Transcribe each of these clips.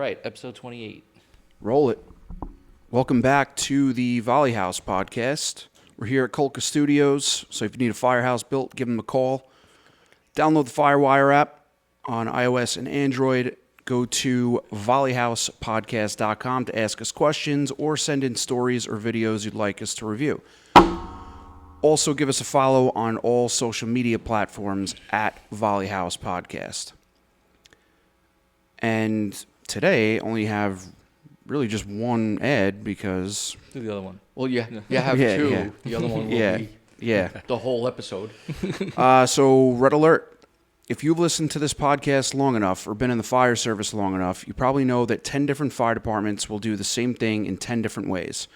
right, episode 28. Roll it. Welcome back to the Volly House Podcast. We're here at Colca Studios, so if you need a firehouse built, give them a call. Download the Firewire app on iOS and Android. Go to volleyhousepodcast.com to ask us questions or send in stories or videos you'd like us to review. Also, give us a follow on all social media platforms at Volly House Podcast. And today, only have really just one ad because... Do the other one. Well, you have two. Yeah. The other one will be the whole episode. So, red alert. If you've listened to this podcast long enough or been in the fire service long enough, you probably know that 10 different fire departments will do the same thing in 10 different ways.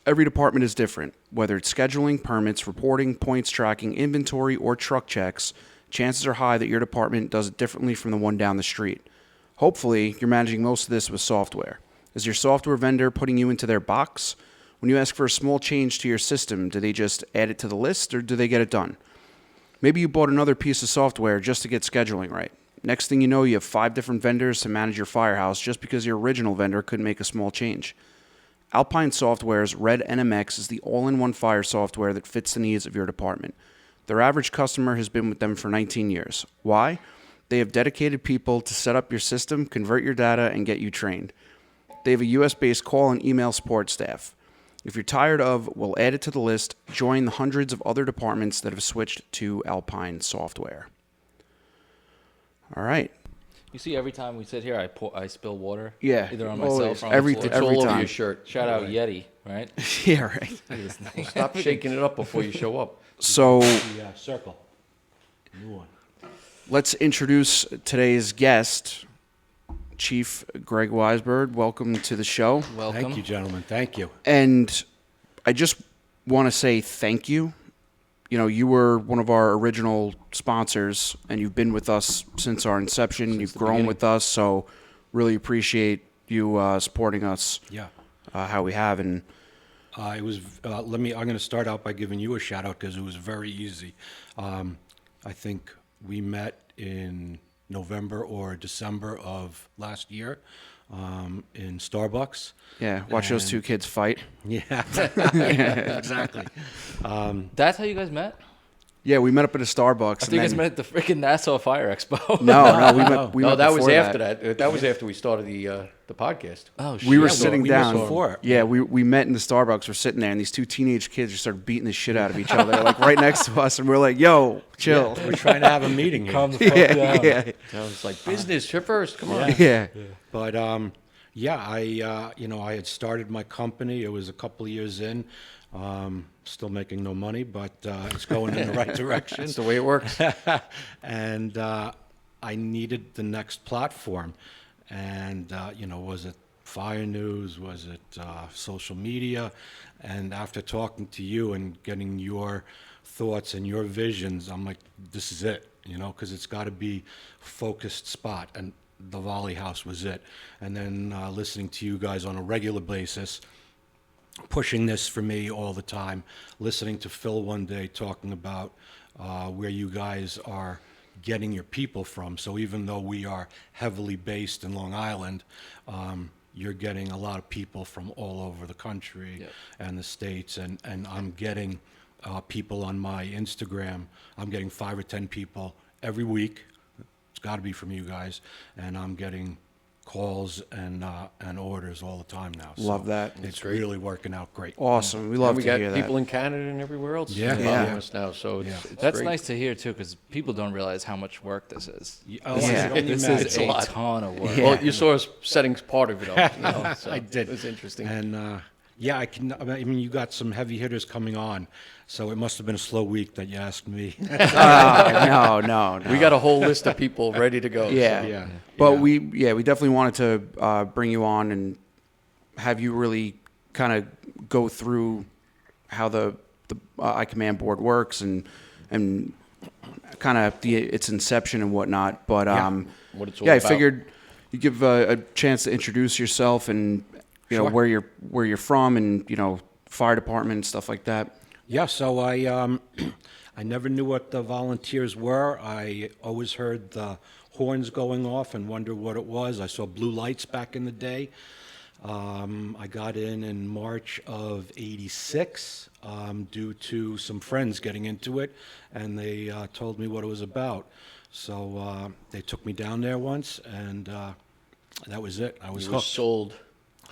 Every department is different. Whether it's scheduling, permits, reporting, points tracking, inventory, or truck checks, chances are high that your department does it differently from the one down the street. Hopefully, you're managing most of this with software. Is your software vendor putting you into their box? When you ask for a small change to your system, do they just add it to the list or do they get it done? Maybe you bought another piece of software just to get scheduling right. Next thing you know, you have 5 different vendors to manage your firehouse just because your original vendor couldn't make a small change. Alpine Software's Red NMX is the all-in-one fire software that fits the needs of your department. Their average customer has been with them for 19 years. Why? They have dedicated people to set up your system, convert your data, and get you trained. They have a US-based call and email support staff. If you're tired of, we'll add it to the list. Join the hundreds of other departments that have switched to Alpine Software. All right. You see, every time we sit here, I spill water. Yeah. Either on myself or on every the floor. It's all over time. your shirt. Shout out Yeti, right? Yeah, right. Stop shaking it up before you show up. So The circle. New one. let's introduce today's guest, Chief Greg Weisburd. Welcome to the show. Welcome. Thank you, gentlemen. Thank you. And I just want to say thank you. You know, you were one of our original sponsors, and you've been with us since our inception. You've grown with us, so really appreciate you supporting us. Yeah. How we have, and It was. I'm going to start out by giving you a shout out because it was very easy. I think we met in November or December of last year in Starbucks. yeah, watch those two kids fight. Yeah. Exactly. That's how you guys met? Yeah, we met up at a Starbucks. I think you guys met at the freaking Nassau Fire Expo. No, we met. No, that was before after that. That was after we started the podcast. Oh, shit. We were Yeah, sitting we met down. before. Yeah, we met in the Starbucks. We're sitting there, and these two teenage kids just started beating the shit out of each other, like right next to us, and we're like, "Yo, chill." We're trying to have a meeting here. Calm the fuck down. Yeah, I was like, business, first. Come on. yeah. But I had started my company. It was a couple of years in. Still making no money, but it's going in the right direction. That's the way it works. And I needed the next platform. And, was it Fire News? Was it social media? And after talking to you and getting your thoughts and your visions, I'm like, this is it, because it's got to be a focused spot. And the Volly House was it. And then listening to you guys on a regular basis, pushing this for me all the time, listening to Phil one day talking about where you guys are getting your people from. So even though we are heavily based in Long Island, you're getting a lot of people from all over the country and the States. And I'm getting people on my Instagram. I'm getting 5 or 10 people every week. It's got to be from you guys. And I'm getting calls and orders all the time now. So Love that. It's really working out great. Awesome. We love we to got hear people that. in Canada and everywhere else. Yeah. following us now. So it's That's great. nice to hear, too, because people don't realize how much work this is. Oh, Yeah. This imagine. is a ton of work. Yeah. Well, you saw us setting part of it up. So I did. It was interesting. And I mean, you got some heavy hitters coming on, so it must have been a slow week that you asked me. No. We got a whole list of people ready to go. Yeah. So. Yeah. But Yeah. we definitely wanted to bring you on and have you really kind of go through how the iCommandBoard works and kind of its inception and whatnot. But What it's all I about. figured you give a chance to introduce yourself and you know Sure. where you're from and fire department and stuff like that. Yeah, so I never knew what the volunteers were. I always heard the horns going off and wonder what it was. I saw blue lights back in the day. I got in March of '86 due to some friends getting into it, and they told me what it was about. So they took me down there once, and that was it. I was You were hooked. sold.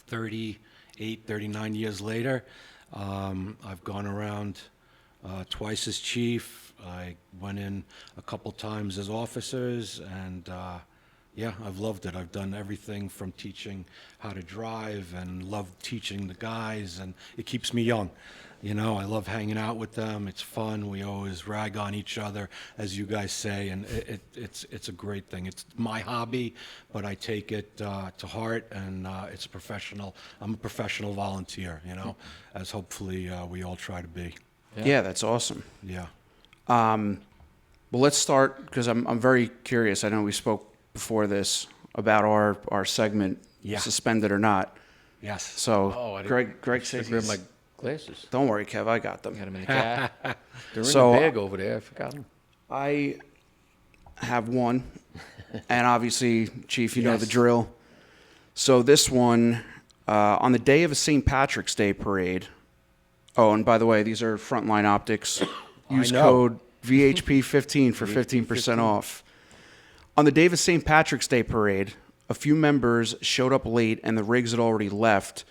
38, 39 years later, I've gone around twice as chief. I went in a couple times as officers, and yeah, I've loved it. I've done everything from teaching how to drive and love teaching the guys, and it keeps me young. You know, I love hanging out with them. It's fun. We always rag on each other, as you guys say, and it's a great thing. It's my hobby, but I take it to heart, and it's a professional. I'm a professional volunteer, you know, as hopefully we all try to be. Yeah, that's awesome. Yeah. Well, let's start, because I'm very curious. I know we spoke before this about our segment, Yeah. suspended or not. Yes. So Oh, I didn't- Greg says Grab he's, my glasses. don't worry, Kev, I got them. Got him in the cat. They're in So- the bag over there. I forgot them. I have one, and obviously, Chief, you know Yes. the drill. So this one, on the day of a St. Patrick's Day parade. Oh, and by the way, these are Frontline Optics. Use know. code VHP15 for 15% off. On the day of a St. Patrick's Day parade, a few members showed up late and the rigs had already left,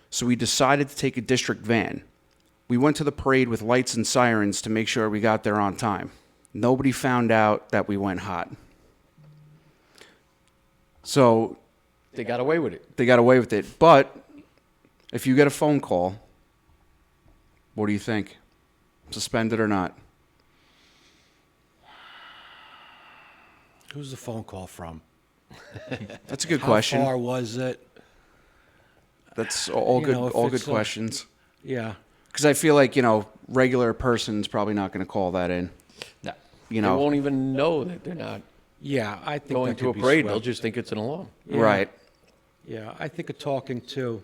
so we decided to take a district van. We went to the parade with lights and sirens to make sure we got there on time. Nobody found out that we went hot. So They got away with it. they got away with it. But if you get a phone call, what do you think? Suspended or not? Who's the phone call from? That's a good How question. far was it? That's all You good. know, if All it's good a- questions. Yeah. Because I feel like regular person's probably not going to call that in. No. You They know, won't even know that they're not Yeah, I think going that to could a be parade. They'll swept. just think it's an alarm. Yeah. right? Yeah, I think of talking to.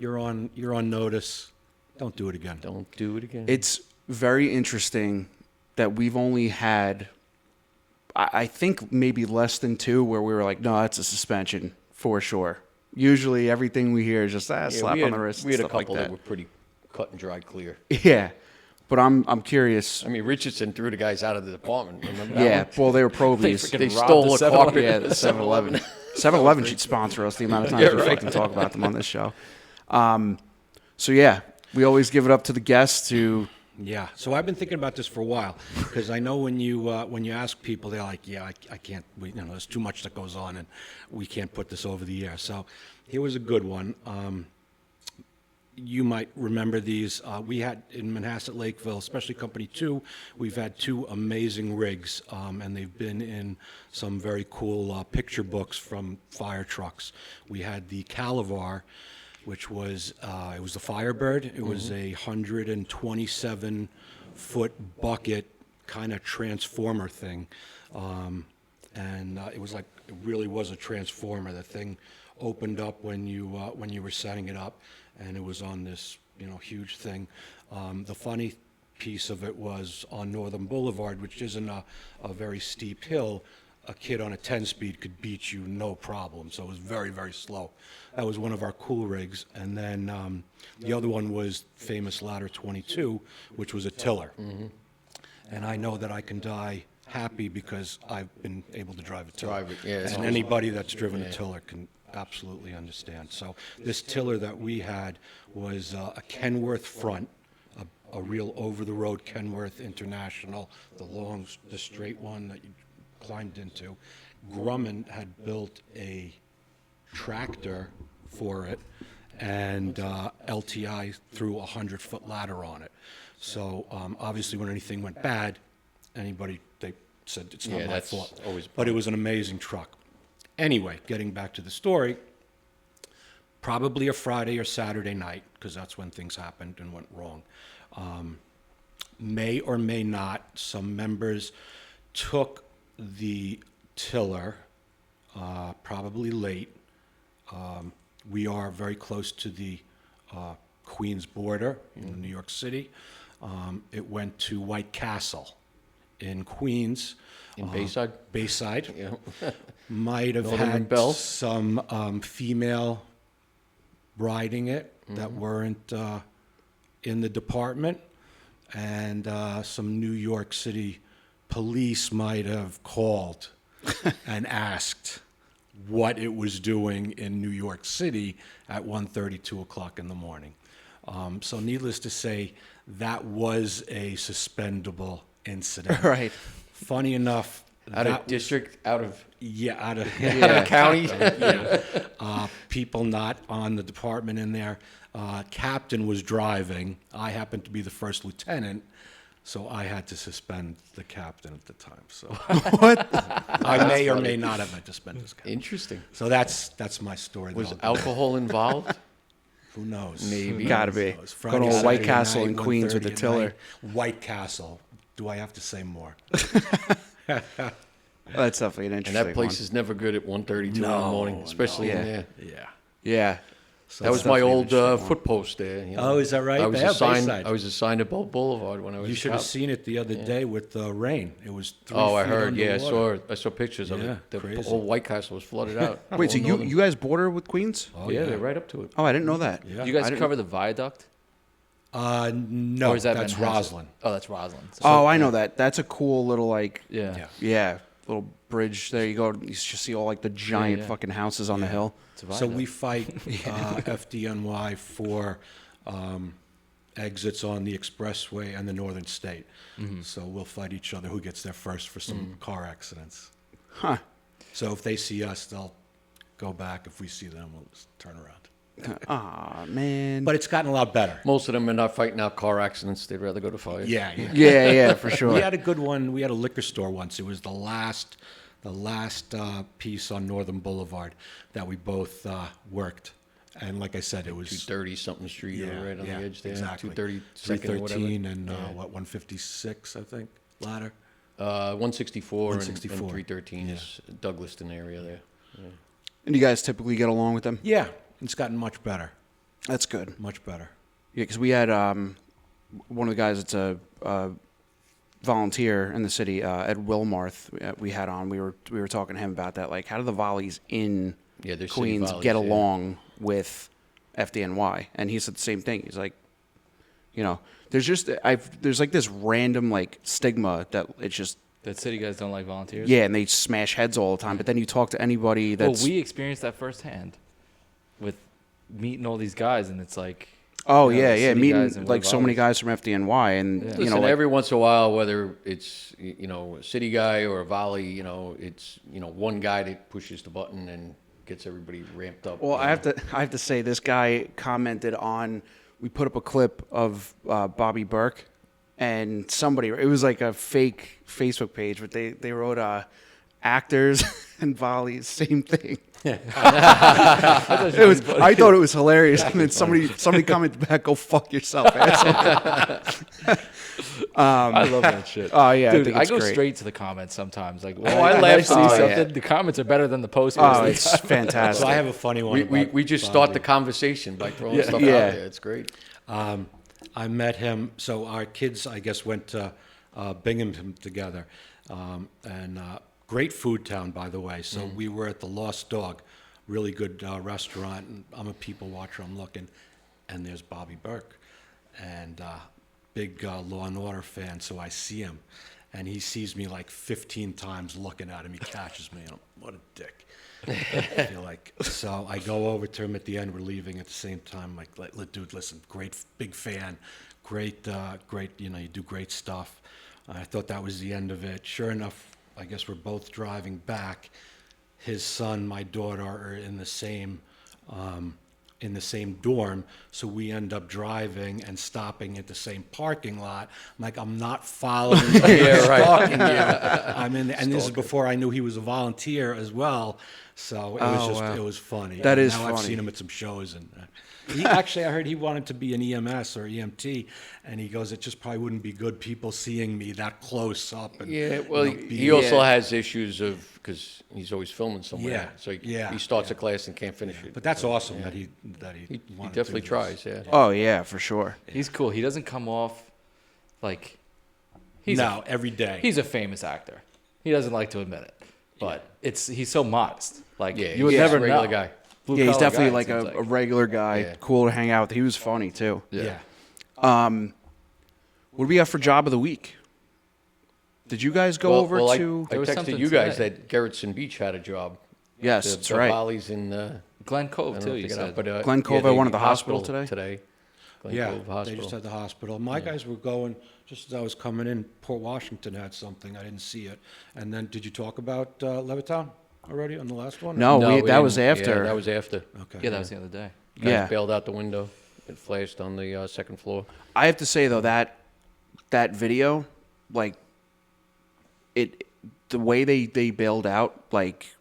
You're on notice. Don't do it again. Don't do it again. It's very interesting that we've only had, I think maybe less than two, where we were like, no, that's a suspension for sure. Usually everything we hear is just slap on the wrist. We had a stuff like couple that that. were pretty cut and dried clear. Yeah, but I'm curious. I mean, Richardson threw the guys out of the department. Remember that Yeah, one? well, they were probies. They robbed stole the a 7-Eleven. carpet. Yeah, the 7-Eleven. 7-Eleven should sponsor us the amount of times we fucking talk about them on this show. So yeah, we always give it up to the guests to. Yeah. So I've been thinking about this for a while because I know when you ask people, they're like, "Yeah, I can't. There's too much that goes on, and we can't put this over the air." So here was a good one. You might remember these. We had in Manhasset Lakeville, especially Company 2, we've had two amazing rigs, and they've been in some very cool picture books from fire trucks. We had the Calavar, which was, it was the Firebird. It was a 127-foot bucket kind of transformer thing. And it was like, it really was a transformer. The thing opened up when you were setting it up, and it was on this, huge thing. The funny piece of it was on Northern Boulevard, which isn't a very steep hill, a kid on a 10-speed could beat you no problem. So it was very, very slow. That was one of our cool rigs. And then the other one was famous Ladder 22, which was a tiller. And I know that I can die happy because I've been able to drive a tiller. Drive it, yeah, it's And awesome. anybody that's driven a tiller can absolutely understand. So this tiller that we had was a Kenworth front, a real over-the-road Kenworth International, the straight one that you climbed into. Grumman had built a tractor for it, and LTI threw a 100-foot ladder on it. So obviously when anything went bad, they said it's not Yeah, my that's fault. always a But it was an amazing truck. Anyway, getting back to the story, probably a Friday or Saturday night, because that's when things happened and went wrong. May or may not, some members took the tiller, probably late. We are very close to the Queens border in New York City. It went to White Castle in Queens. In Bayside? Bayside. Yeah. Might have Northern had Belle? some female riding it that weren't in the department. And some New York City police might have called and asked what it was doing in New York City at 1:30, 2 o'clock in the morning. So needless to say, that was a suspendable incident. Right. Funny enough, Out that of district, out of out of out of county. people not on the department in there. Captain was driving. I happened to be the first lieutenant, so I had to suspend the captain at the time. So What? I may or may not have had to suspend his captain. Interesting. So that's my story. Was that I'll- alcohol involved? Who knows? Maybe. Gotta be. It's Go Friday, to a Saturday White Castle night, in Queens with 1:30 the at tiller. night. White Castle. Do I have to say more? That's definitely an And interesting that place one. is never good at 1:32 in the No, morning, especially no. in there. Yeah. Yeah. So That was That's my definitely an old interesting one. foot post there. You know. Oh, is that right? I was They have assigned. Bayside. I was assigned to Bolt Boulevard when I was. You a should have cop. seen it the other day with the rain. It was 3 Oh, I feet heard. Yeah, underwater. I saw pictures of Yeah, it. The crazy. whole White Castle was flooded out. Wait, so Whole you northern- you guys border with Queens? Oh, yeah, they're right up to it. Oh, I didn't know that. Yeah. You guys I didn't- cover the viaduct? No, Or is that that's Manhasset? Roslyn. Oh, that's Roslyn. So- Oh, I know that. That's a cool little like yeah. Yeah. yeah, little bridge. There you go. You just see all like the giant yeah. fucking houses on the hill. It's a So viaduct. we fight FDNY for exits on the expressway and the northern state. So we'll fight each other who gets there first for some car accidents. Huh. So if they see us, they'll go back. If we see them, we'll just turn around. Aw, man. But it's gotten a lot better. Most of them are not fighting out car accidents. They'd rather go to fire. Yeah. yeah, for sure. We had a good one. We had a liquor store once. It was the last piece on Northern Boulevard that we both worked. And like I said, it was 230 something street, or right on the edge there. Exactly. 232nd or whatever. 313 and 156, I think, ladder. 164 and 164. 313 is Douglaston area there. And you guys typically get along with them? Yeah, it's gotten much better. That's good. Much better. Yeah, because we had one of the guys that's a volunteer in the city, Ed Wilmarth. We had on. We were talking to him about that. Like, how do the volleys in Yeah, they're city Queens volleys, get yeah. along with FDNY? And he said the same thing. He's like, you know, there's like this random like stigma that it's just That city guys don't like volunteers? yeah, and they smash heads all the time. But then you talk to anybody Well, that's we experienced that firsthand with meeting all these guys, and it's like, oh you know, yeah, the yeah, city meeting guys and like so many volleys. guys from FDNY, and Yeah. you Listen, know, like, every once in a while, whether it's a city guy or a volley, it's one guy that pushes the button and gets everybody ramped up. well, I have to say this guy commented on. We put up a clip of Bobby Burke, and it was like a fake Facebook page, but they wrote actors and volleys, same thing. I thought it was hilarious, and then somebody commented back, "Go fuck yourself, asshole." I love that shit. Oh yeah, Dude, I think I it's go great. straight to the comments sometimes. Like, I I laugh laugh see oh, something. yeah. The comments are better than the post. Oh, most of the it's time. fantastic. So I have a funny one. we about just start Bobby. the conversation by throwing Yeah. stuff Yeah. out there. It's great. I met him. So our kids, I guess, went to Binghamton together, and great food town, by the way. So we were at the Lost Dog, really good restaurant. And I'm a people watcher. I'm looking, and there's Bobby Burke, and big Law and Order fan. So I see him, and he sees me like 15 times looking at him. He catches me, and I'm, what a dick. I feel like so. I go over to him at the end. We're leaving at the same time. Like, dude, listen, great, big fan, great. You do great stuff. I thought that was the end of it. Sure enough, I guess we're both driving back. His son, my daughter, are in the same dorm, so we end up driving and stopping at the same parking lot. I'm like, I'm not following you, stalking you. I'm in, and this is before I knew he was a volunteer as well. So it was wow. it was funny. That is now I've funny. seen him at some shows, and I heard he wanted to be an EMS or EMT, and he goes, it just probably wouldn't be good people seeing me that close up. And, Yeah, well, you know, he also has issues because he's always filming somewhere. Yeah, So yeah, he starts a class and can't finish it. But that's awesome that he He wanted definitely to. tries, yeah. Oh yeah, for sure. He's cool. He doesn't come off like No, every day. He's a famous actor. He doesn't like to admit it, but he's so modest. Like Yeah, you would he's never a regular know. guy. Blue Yeah, he's collar definitely guy, like it seems a regular guy, Yeah. cool to hang out with. He was funny too. yeah. What do we got for job of the week? Did you guys go over I to? There was texted something you guys today. that Gerritsen Beach had a job. Yes, that's the right. Volleys in Glen I Cove don't know too. if You they got said. out, but, Glen Cove, I they- went to the hospital today. Glen Yeah, Cove they Hospital. just had the hospital. My guys were going, just as I was coming in, Port Washington had something, I didn't see it. And then, did you talk about Levittown already on the last one? No, we that was didn't. after. Yeah, that was after. Okay. Yeah, that was the other day. Guys Yeah. bailed out the window. It flashed on the second floor. I have to say though that video, like the way they bailed out, like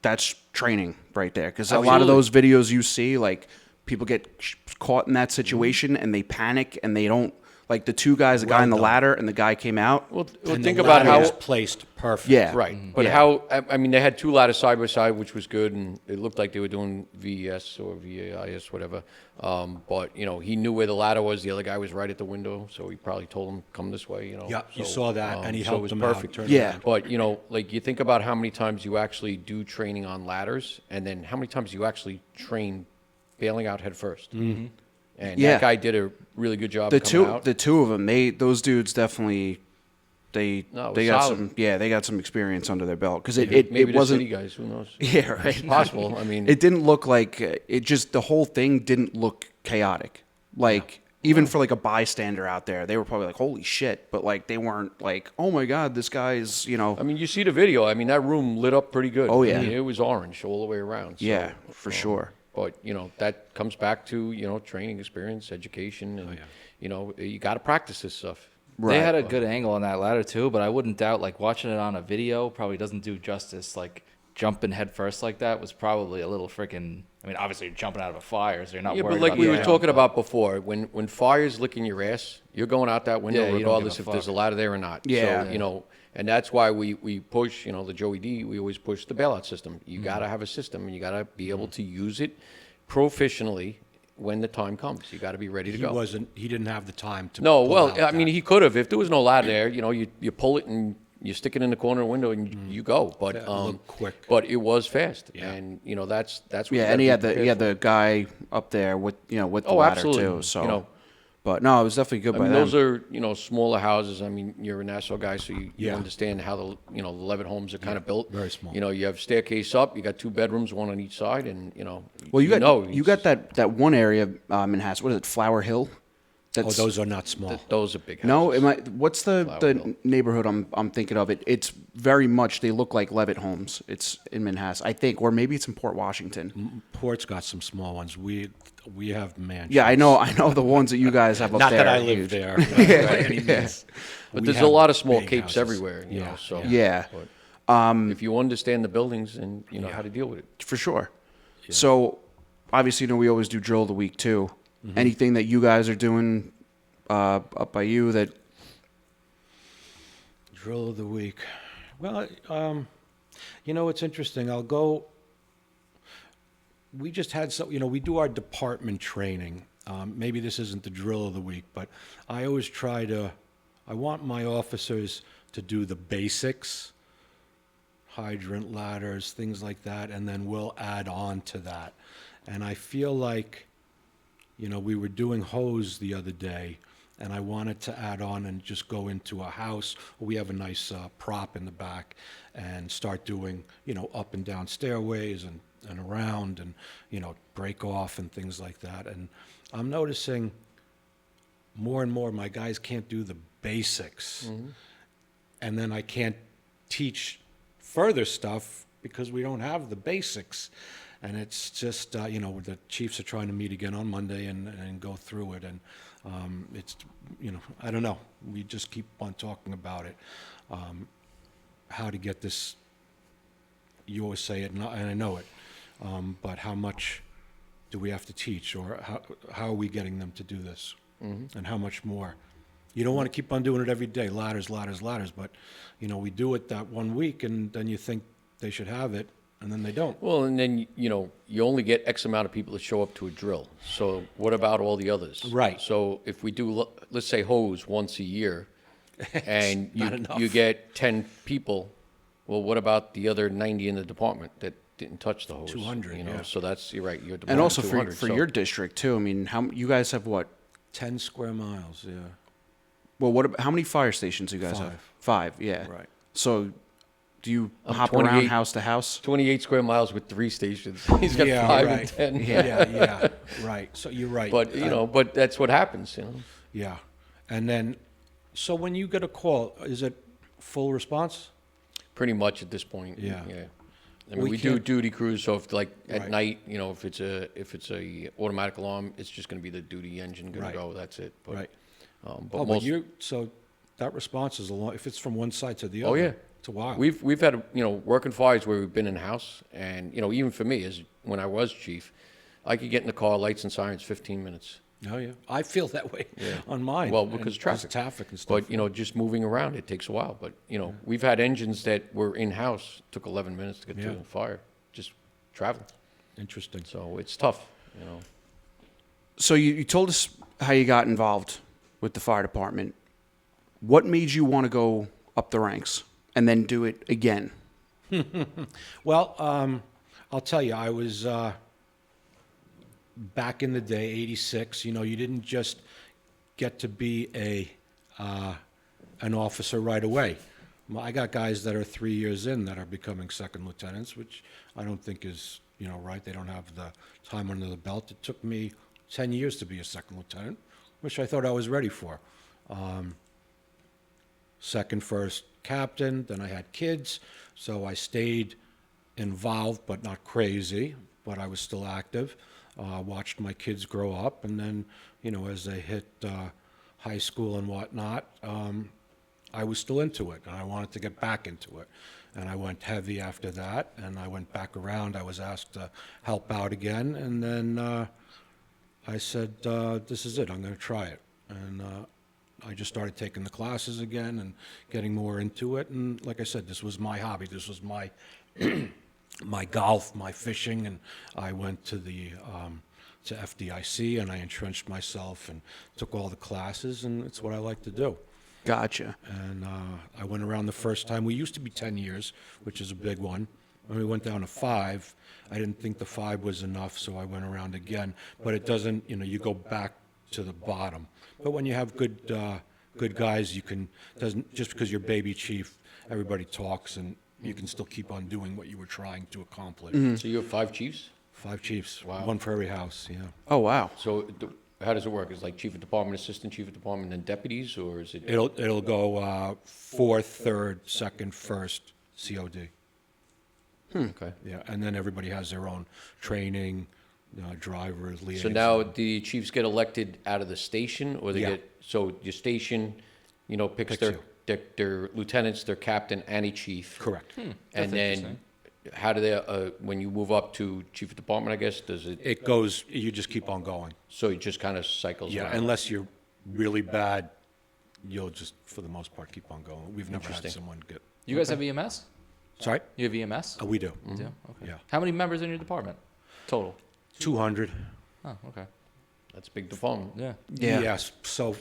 that's training right there. Because a lot of those videos you see, like people get caught in that situation and they panic and they don't. Like the two guys, the guy Well on the done. ladder and the guy came out. Well, And think the about ladder how was placed perfect. Yeah, right, but Yeah. how I mean they had two ladders side by side, which was good, and it looked like they were doing VES or VAIS, whatever. But he knew where the ladder was. The other guy was right at the window, so he probably told him come this way. Yeah, you So, saw that, and he so it helped was them perfect. out. turn Yeah. around. But like you think about how many times you actually do training on ladders, and then how many times you actually train bailing out head 1st. Mm-hmm. And Yeah. that guy did a really good job. the coming two out. the two of them, those dudes definitely they No, it they was got solid. they got some experience under their belt because Maybe it the wasn't city guys. Who knows? yeah right. It's possible. I mean, It didn't look like it. Just the whole thing didn't look chaotic. Like even for like a bystander out there, they were probably like, "Holy shit!" But like they weren't like, "Oh my god, this guy's I mean, you see the video. I mean, that room lit up pretty good. Oh, yeah. I mean, it was orange all the way around. So, Yeah, for sure. But that comes back to training, experience, education, and you got to practice this stuff. They had a good angle on that ladder too, but I wouldn't doubt like watching it on a video probably doesn't do justice. Like jumping head first like that was probably a little freaking. I mean, obviously you're jumping out of a fire, so you're not Yeah, worried but like about we the were jump, talking but- about before, when fire's licking your ass, you're going out that window Yeah, you don't give regardless a if there's a fuck. ladder there or not. Yeah. So, and that's why we push, the Joey D, we always push the bailout system. You got to have a system, and you got to be able to use it proficiently when the time comes. You got to be ready to He go. he didn't have the time to. No, pull well, out I mean, that. he could have. If there was no ladder there, you pull it and you stick it in the corner of the window and you go. But Yeah, a little quick. But it was fast, Yeah. and that's what yeah, you and he gotta had be the guy up there with with the Oh, ladder absolutely. too. So, but no, it was definitely good I by mean, them. those are smaller houses. I mean, you're a Nassau guy, so you Yeah. understand how the the Levitt homes are kind of built. very small. You have staircase up. You got 2 bedrooms, one on each side, and well, you it's got that one area in Manhasset. What is it, Flower Hill? Oh, those are not small. those are big houses. No, what's the Hill. neighborhood I'm thinking of? It's very much they look like Levitt homes. It's in Manhasset, I think, or maybe it's in Port Washington. Port's got some small ones. We have mansions. Yeah, I know the ones that you guys have up Not there. that I are live huge. there. by any means. But We there's a have lot of small big capes houses. everywhere. Yeah, So Yeah, but if you understand the buildings and you know how to deal with it. for sure. So, obviously, we always do drill of the week too. Mm-hmm. Anything that you guys are doing up by you that Drill of the week. Well, it's interesting. I'll go. We just had some. We do our department training. Maybe this isn't the drill of the week, but I always try to. I want my officers to do the basics, hydrant ladders, things like that, and then we'll add on to that. And I feel like, we were doing hose the other day, and I wanted to add on and just go into a house. We have a nice prop in the back and start doing, up and down stairways and around and, break off and things like that. And I'm noticing more and more my guys can't do the basics. And then I can't teach further stuff because we don't have the basics. And it's just, the chiefs are trying to meet again on Monday and go through it. And it's, I don't know. We just keep on talking about it. How to get this, you always say it, and I know it, but how much do we have to teach? Or how are we getting them to do this? And how much more? You don't want to keep on doing it every day, ladders, but, we do it that one week, and then you think they should have it, and then they don't. Well, and then, you only get X amount of people that show up to a drill. So what about all the others? Right. So if we do, let's say hose once a year, and not enough. you get 10 people, well, what about the other 90 in the department that didn't touch the hose? 200, You know, yeah. so that's, you're right, your department And also 200, for so- your district too. I mean, how you guys have what? 10 square miles, yeah. Well, how many fire stations do you guys have? 5. 5, yeah. Right. So, do you I'm hop around 28 house to house? 28 square miles with 3 stations. He's got Yeah, 5 right. and 10. Yeah, right. So you're right. But, you know, but that's what happens, you know. Yeah. And then, so when you get a call, is it full response? Pretty much at this point. Yeah. I mean, We we do can't- duty crews, so if like at Right. night, you know, if it's a automatic alarm, it's just going to be the duty engine going Right. to go. That's it. But, Right. But Oh, most, so that response is a long, if it's from one side to the Oh, other. yeah. It's a while. we've had, you know, working fires where we've been in house, and you know, even for me, as when I was chief, I could get in the car, lights and sirens, 15 minutes. Oh, yeah. I feel that way on mine. Well, and because traffic. Traffic and stuff. But you know, just moving around, it takes a while. But you know, we've had engines that were in house, took 11 minutes to get to Yeah. a fire, just traveling. Interesting. So it's tough, you know. So you told us how you got involved with the fire department. What made you want to go up the ranks and then do it again? Well, I'll tell you, I was back in the day, '86. You know, you didn't just get to be an officer right away. I got guys that are 3 years in that are becoming second lieutenants, which I don't think is, you know, right. They don't have the time under the belt. It took me 10 years to be a second lieutenant, which I thought I was ready for. Second, first captain, then I had kids, so I stayed involved, but not crazy, but I was still active. Watched my kids grow up, and then, you know, as they hit high school and whatnot, I was still into it, and I wanted to get back into it. And I went heavy after that, and I went back around. I was asked to help out again, and then I said, this is it, I'm going to try it. And I just started taking the classes again and getting more into it. And like I said, this was my hobby. This was my my golf, my fishing, and I went to the to FDIC, and I entrenched myself and took all the classes, and it's what I like to do. Gotcha. And I went around the first time. We used to be 10 years, which is a big one. When we went down to 5, I didn't think the 5 was enough, so I went around again. But it doesn't, you know, you go back to the bottom. But when you have good guys, you can, doesn't, just because you're baby chief, everybody talks, and you can still keep on doing what you were trying to accomplish. So you have 5 chiefs? 5 chiefs, Wow. one for every house, yeah. Oh, wow. So how does it work? Is it like chief of department, assistant chief of department, and deputies, or is it? It'll go 4th, 3rd, 2nd, 1st, COD. Okay. Yeah, and then everybody has their own training, drivers, So liaison. now the chiefs get elected out of the station, or they Yeah. get, so your station, you know, picks Picks their lieutenants, their captain, and a chief. Correct. And That's then, interesting. how do they, when you move up to chief of department, I guess, does it, It goes, you just keep on going. so it just kind of cycles Yeah, around? unless you're really bad, you'll just, for the most part, keep on going. We've never had Interesting. someone get, You guys have EMS? sorry? You have EMS? We do. You do? Okay. Yeah. How many members in your department? Total. 200. Oh, okay. That's a big department. Yeah. Yeah. Yes, so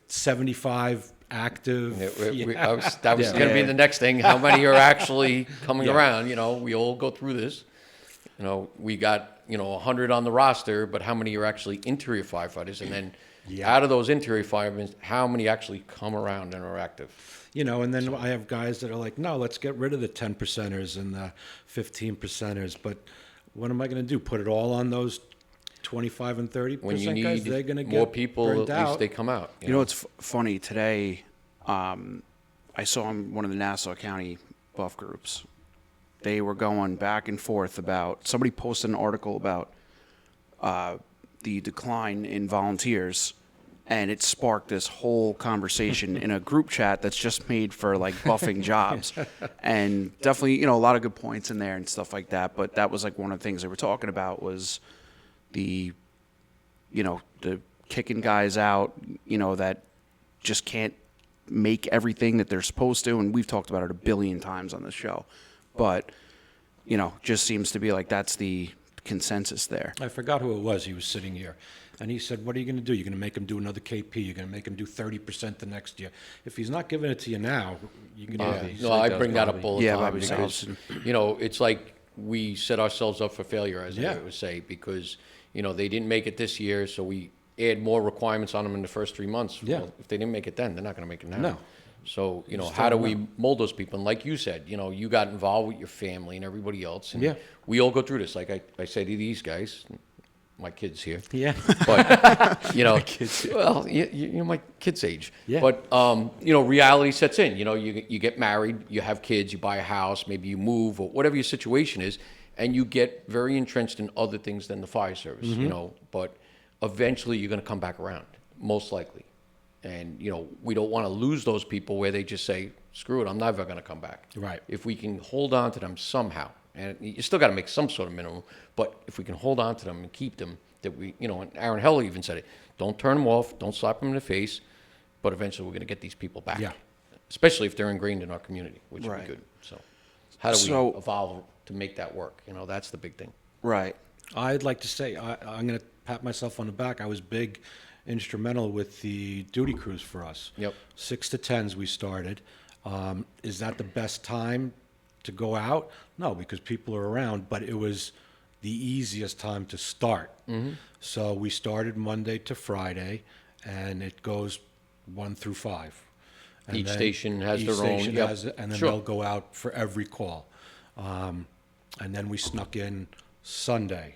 75 active. That was Yeah. going to be the next thing. How many are actually coming Yeah. around? You know, we all go through this. You know, we got, 100 on the roster, but how many are actually interior firefighters? And then Yeah. out of those interior firemen, how many actually come around and are active? And then I have guys that are like, no, let's get rid of the 10 percenters and the 15 percenters. But what am I going to do? Put it all on those 25 and 30% When you guys? They're need going to more get people, burnt at least out. they come out. You know, it's funny. Today, I saw on one of the Nassau County buff groups. They were going back and forth about, somebody posted an article about the decline in volunteers, and it sparked this whole conversation in a group chat that's just made for like buffing jobs. And definitely, a lot of good points in there and stuff like that. But that was like one of the things they were talking about was the kicking guys out, that just can't make everything that they're supposed to. And we've talked about it a billion times on this show. But, just seems to be like that's the consensus there. I forgot who it was. He was sitting here. And he said, what are you going to do? You're going to make him do another KP. You're going to make him do 30% the next year. If he's not giving it to you now, you're going to... No, I bring that up all the Yeah, time by because, it's like we set ourselves up for failure, as I would say, because, they didn't make it this year, so we add more requirements on them in the first 3 months. Yeah. Well, if they didn't make it then, they're not going to make it now. No. So, how do we mold those people? And like you said, you got involved with your family and everybody else. And we all go through this. Like I say to these guys, my kids here. Yeah. But, well, my kids' age. Yeah. But, reality sets in. You get married, you have kids, you buy a house, maybe you move, or whatever your situation is, and you get very entrenched in other things than the fire service, But eventually you're going to come back around, most likely. And, we don't want to lose those people where they just say, screw it, I'm never going to come back. Right. If we can hold on to them somehow, and you still got to make some sort of minimum, but if we can hold on to them and keep them, that we, and Aaron Heller even said it, don't turn them off, don't slap them in the face, but eventually we're going to get these people back. Yeah. Especially if they're ingrained in our community, which would Right. be good. So how do we evolve to make that work? That's the big thing. Right. I'd like to say, I'm going to pat myself on the back. I was instrumental with the duty crews for us. Yep. 6 to 10s we started. Is that the best time to go out? No, because people are around, but it was the easiest time to start. Mm-hmm. So we started Monday to Friday, and it goes 1 through 5. And Each then station has each their own, station yep. has it, and then Sure. they'll go out for every call. And then we snuck in Sunday.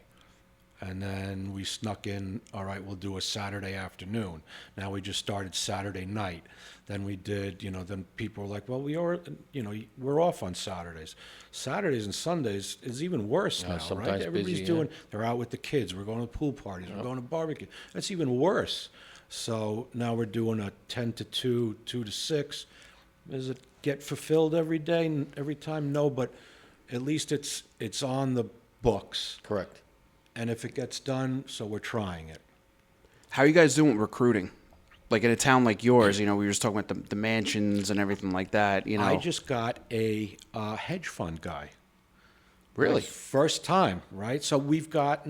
And then we snuck in, all right, we'll do a Saturday afternoon. Now we just started Saturday night. Then we did, then people were like, well, we're off on Saturdays. Saturdays and Sundays is even worse now, sometimes right? Everybody's busy, they're out with the kids. We're going to pool parties. We're going to barbecue. That's even worse. So now we're doing a 10 to 2, 2 to 6. Does it get fulfilled every day, every time? No, but at least it's on the books. Correct. And if it gets done, so we're trying it. How are you guys doing with recruiting? Like in a town like yours, we were just talking about the mansions and everything like that, I just got a hedge fund guy. Really? First time, right? So I got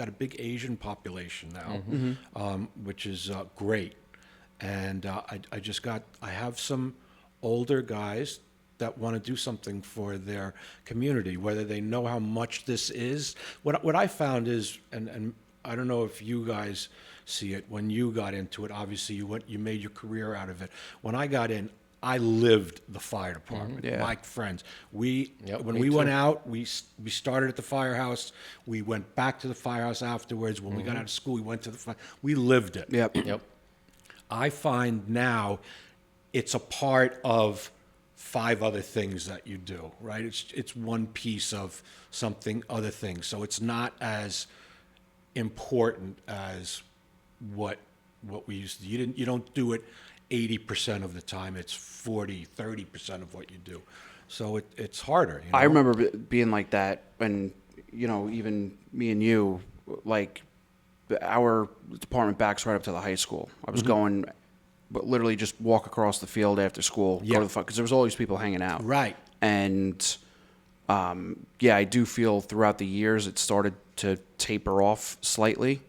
a big Asian population now, which is great. And I have some older guys that want to do something for their community, whether they know how much this is. What I found is, and I don't know if you guys see it, when you got into it, obviously you made your career out of it. When I got in, I lived the fire department. Yeah. My friends, when me we went too. out, we started at the firehouse. We went back to the firehouse afterwards. When we got out of school, we went to the fire. We lived it. Yep. Yep. I find now it's a part of 5 other things that you do, right? It's one piece of something, other things. So it's not as important as what we used to. You don't do it 80% of the time. It's 40, 30% of what you do. So it's harder. I remember being like that, and even me and you, like our department backs right up to the high school. I was going, but literally just walk across the field after school, go to the because there was always people hanging out. Right. And I do feel throughout the years it started to taper off slightly.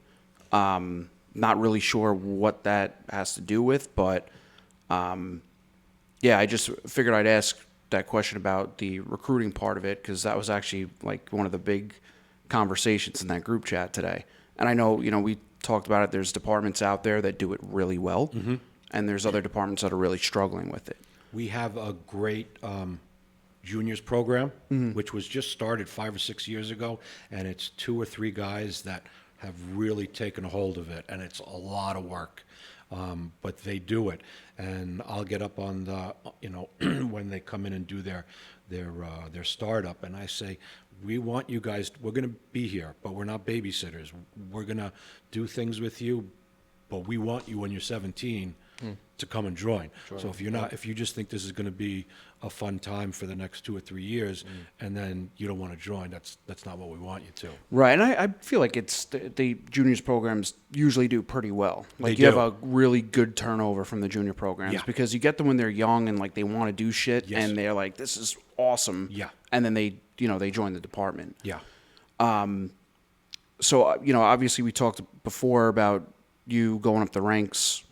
Not really sure what that has to do with, but I just figured I'd ask that question about the recruiting part of it, because that was actually like one of the big conversations in that group chat today. And I know, we talked about it. There's departments out there that do it really well, and there's other departments that are really struggling with it. We have a great juniors program, which was just started 5 or 6 years ago, and it's 2 or 3 guys that have really taken a hold of it, and it's a lot of work, but they do it. And I'll get up on the, when they come in and do their startup, and I say, we want you guys, we're going to be here, but we're not babysitters. We're going to do things with you, but we want you when you're 17 to come and join. So if you just think this is going to be a fun time for the next 2 or 3 years, and then you don't want to join, that's not what we want you to. Right, and I feel like it's the juniors programs usually do pretty well. Like They you do. have a really good turnover from the junior programs, Yeah. because you get them when they're young and like they want to do shit, Yes. and they're like, this is awesome. Yeah. And then they join the department. Yeah. So, obviously we talked before about you going up the ranks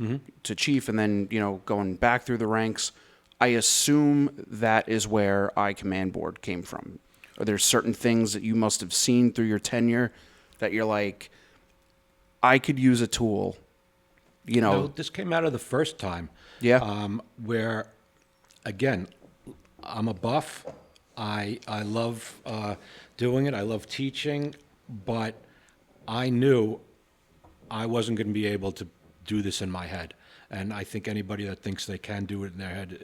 to chief and then, going back through the ranks. I assume that is where iCommandBoard came from. Are there certain things that you must have seen through your tenure that you're like, I could use a tool, No, this came out of the first time. Yeah. Where, again, I'm a buff. I love doing it. I love teaching, but I knew I wasn't going to be able to do this in my head. And I think anybody that thinks they can do it in their head,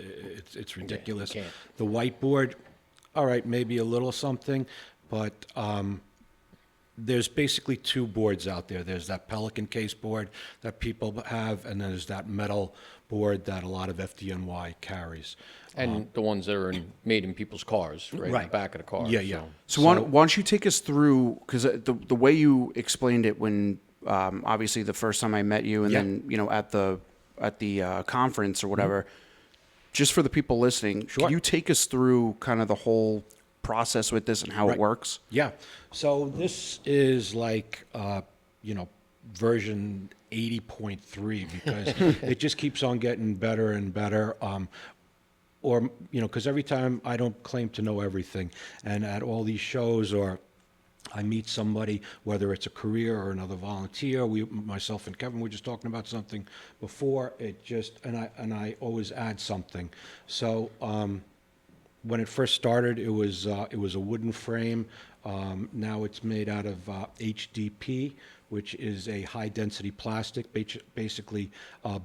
it's ridiculous. can't. The whiteboard, all right, maybe a little something, but there's basically two boards out there. There's that Pelican case board that people have, and then there's that metal board that a lot of FDNY carries. And the ones that are made in people's cars, right in the Right. back of the car. Yeah, yeah. So why don't you take us through, because the way you explained it when, obviously the first time I met you and Yeah. then, at the conference or whatever, just for the people listening, Sure. can you take us through kind of the whole process with this and how it Right. works? Yeah. So this is like, version 80.3 because it just keeps on getting better and better. Because every time I don't claim to know everything. And at all these shows or I meet somebody, whether it's a career or another volunteer, myself and Kevin were just talking about something before, and I always add something. So, when it first started, it was a wooden frame. Now it's made out of HDP, which is a high-density plastic, basically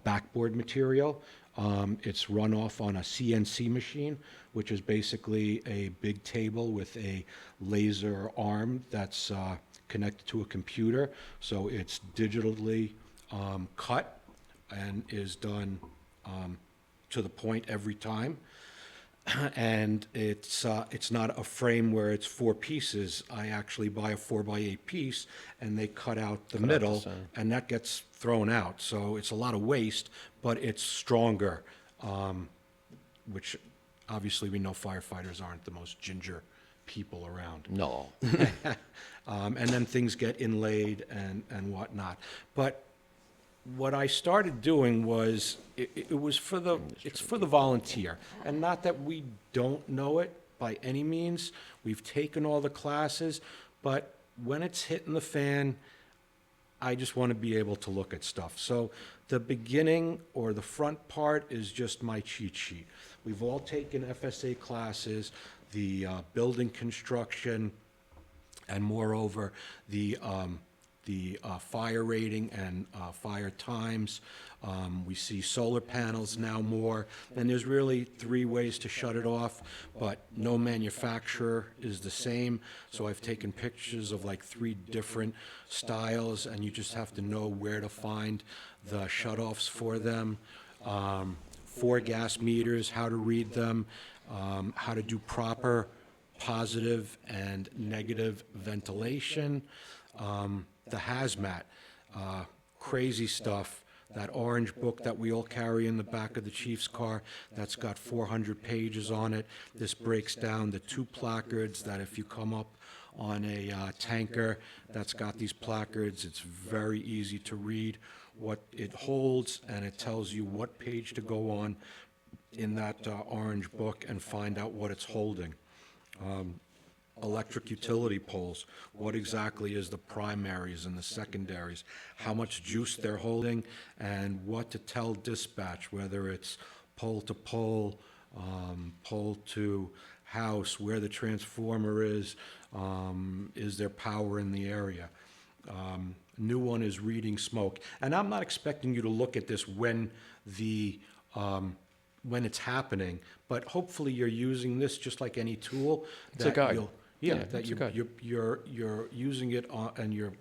backboard material. It's run off on a CNC machine, which is basically a big table with a laser arm that's connected to a computer. So it's digitally cut and is done to the point every time. And it's not a frame where it's 4 pieces. I actually buy a 4x8 piece, and they cut out the middle, and that gets thrown out. So it's a lot of waste, but it's stronger, which obviously we know firefighters aren't the most ginger people around. No. And then things get inlaid and whatnot. But what I started doing was it's for the volunteer, and not that we don't know it by any means. We've taken all the classes, but when it's hitting the fan, I just want to be able to look at stuff. So the beginning or the front part is just my cheat sheet. We've all taken FSA classes, the building construction, and moreover the fire rating and fire times. We see solar panels now more, and there's really 3 ways to shut it off, but no manufacturer is the same. So I've taken pictures of like 3 different styles, and you just have to know where to find the shutoffs for them. 4 gas meters, how to read them, how to do proper positive and negative ventilation. The hazmat, crazy stuff. That orange book that we all carry in the back of the chief's car, that's got 400 pages on it. This breaks down the 2 placards that if you come up on a tanker that's got these placards, it's very easy to read what it holds, and it tells you what page to go on in that orange book and find out what it's holding. Electric utility poles, what exactly is the primaries and the secondaries, how much juice they're holding, and what to tell dispatch, whether it's pole to pole, pole to house, where the transformer is there power in the area. New one is reading smoke, and I'm not expecting you to look at this when it's happening, but hopefully you're using this just like any tool. It's a guide. That it's a guide. you're using it on, and you're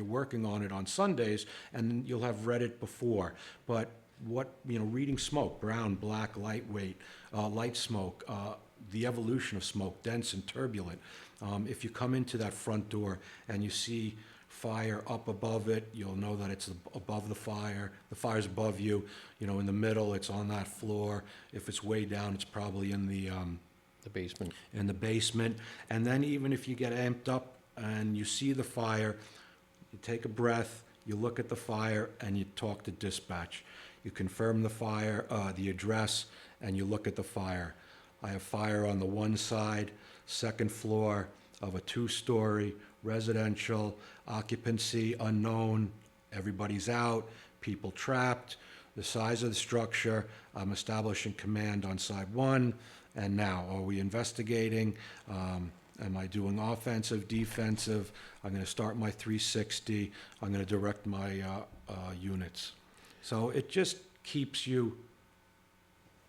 working on it on Sundays, and you'll have read it before. But reading smoke, brown, black, lightweight, light smoke, the evolution of smoke, dense and turbulent. If you come into that front door and you see fire up above it, you'll know that it's above the fire. The fire's above you. In the middle, it's on that floor. If it's way down, it's probably in the basement. in the basement. And then even if you get amped up and you see the fire, You take a breath, you look at the fire, and you talk to dispatch. You confirm the fire, the address, and you look at the fire. I have fire on the one side, second floor of a 2-story residential, occupancy unknown, everybody's out, people trapped, the size of the structure. I'm establishing command on side 1, and now, are we investigating? Am I doing offensive, defensive? I'm going to start my 360. I'm going to direct my units. So it just keeps you,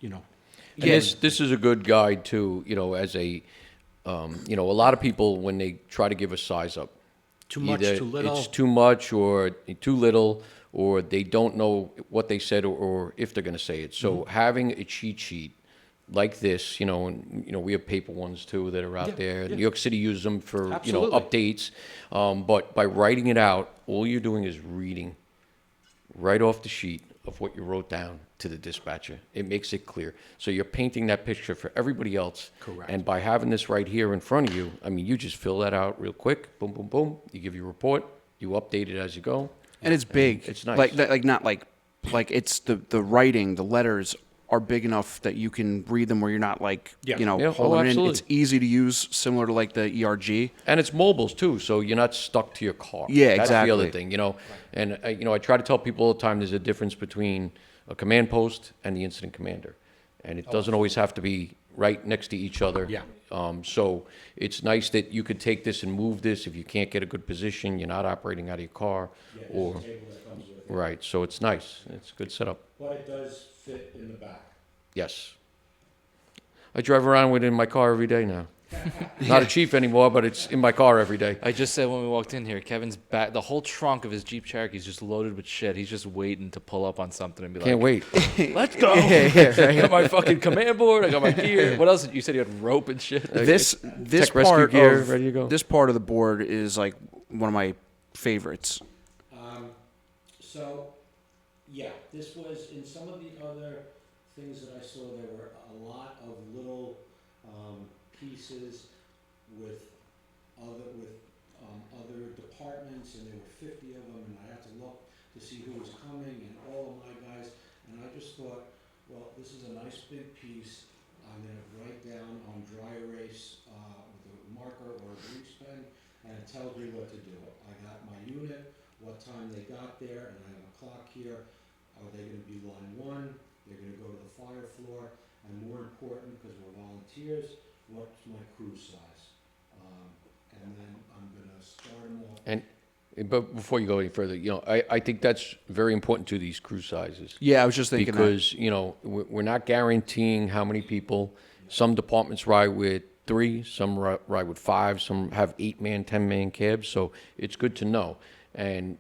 And this is a good guide too, as a, a lot of people, when they try to give a size up, too much, either too little. it's too much or too little, or they don't know what they said or if they're going to say it. So having a cheat sheet like this, and we have paper ones too that are out there. yeah. New York City uses them for, Absolutely. updates. But by writing it out, all you're doing is reading right off the sheet of what you wrote down to the dispatcher. It makes it clear. So you're painting that picture for everybody else. Correct. And by having this right here in front of you, you just fill that out real quick. Boom, boom, boom. You give your report. You update it as you go. And it's big. It's nice. Like it's the writing, the letters are big enough that you can read them where you're not Yeah, holding it in. absolutely. It's easy to use, similar to like the ERG. And it's mobiles too, so you're not stuck to your car. Yeah, That's the other exactly. thing, And I try to tell people all the time there's a difference between a command post and the incident commander, and it doesn't always have to be right next to each other. Yeah. So it's nice that you could take this and move this if you can't get a good position. You're not operating out of your car, or right. So it's nice. It's a good setup. But it does fit in the back. Yes. I drive around with it in my car every day now. Not a chief anymore, but it's in my car every day. I just said when we walked in here, Kevin's back. The whole trunk of his Jeep Cherokee is just loaded with shit. He's just waiting to pull up on something and be Can't like, wait. "Let's go!" I got my fucking command board. I got my gear. What else? You said you had rope and shit. This Tech rescue part gear, of ready to go. this part of the board is like one of my favorites. So, yeah, this was, in some of the other things that I saw, there were a lot of little pieces with other departments, and there were 50 of them, and I had to look to see who was coming, and all of my guys, and I just thought, well, this is a nice big piece. I'm gonna write down on dry erase with a marker or a grease pen, and it tells me what to do. I got my unit, what time they got there, and I have a clock here. Are they gonna be line 1? They're gonna go to the fire floor, and more important, because we're volunteers, what's my crew size? And then I'm gonna start them off. But before you go any further, I think that's very important to these crew sizes. Yeah, I was just thinking Because, we're not guaranteeing how many people. Some departments ride with 3, some ride with 5, some have 8-man, 10-man cabs, so it's good to know. And,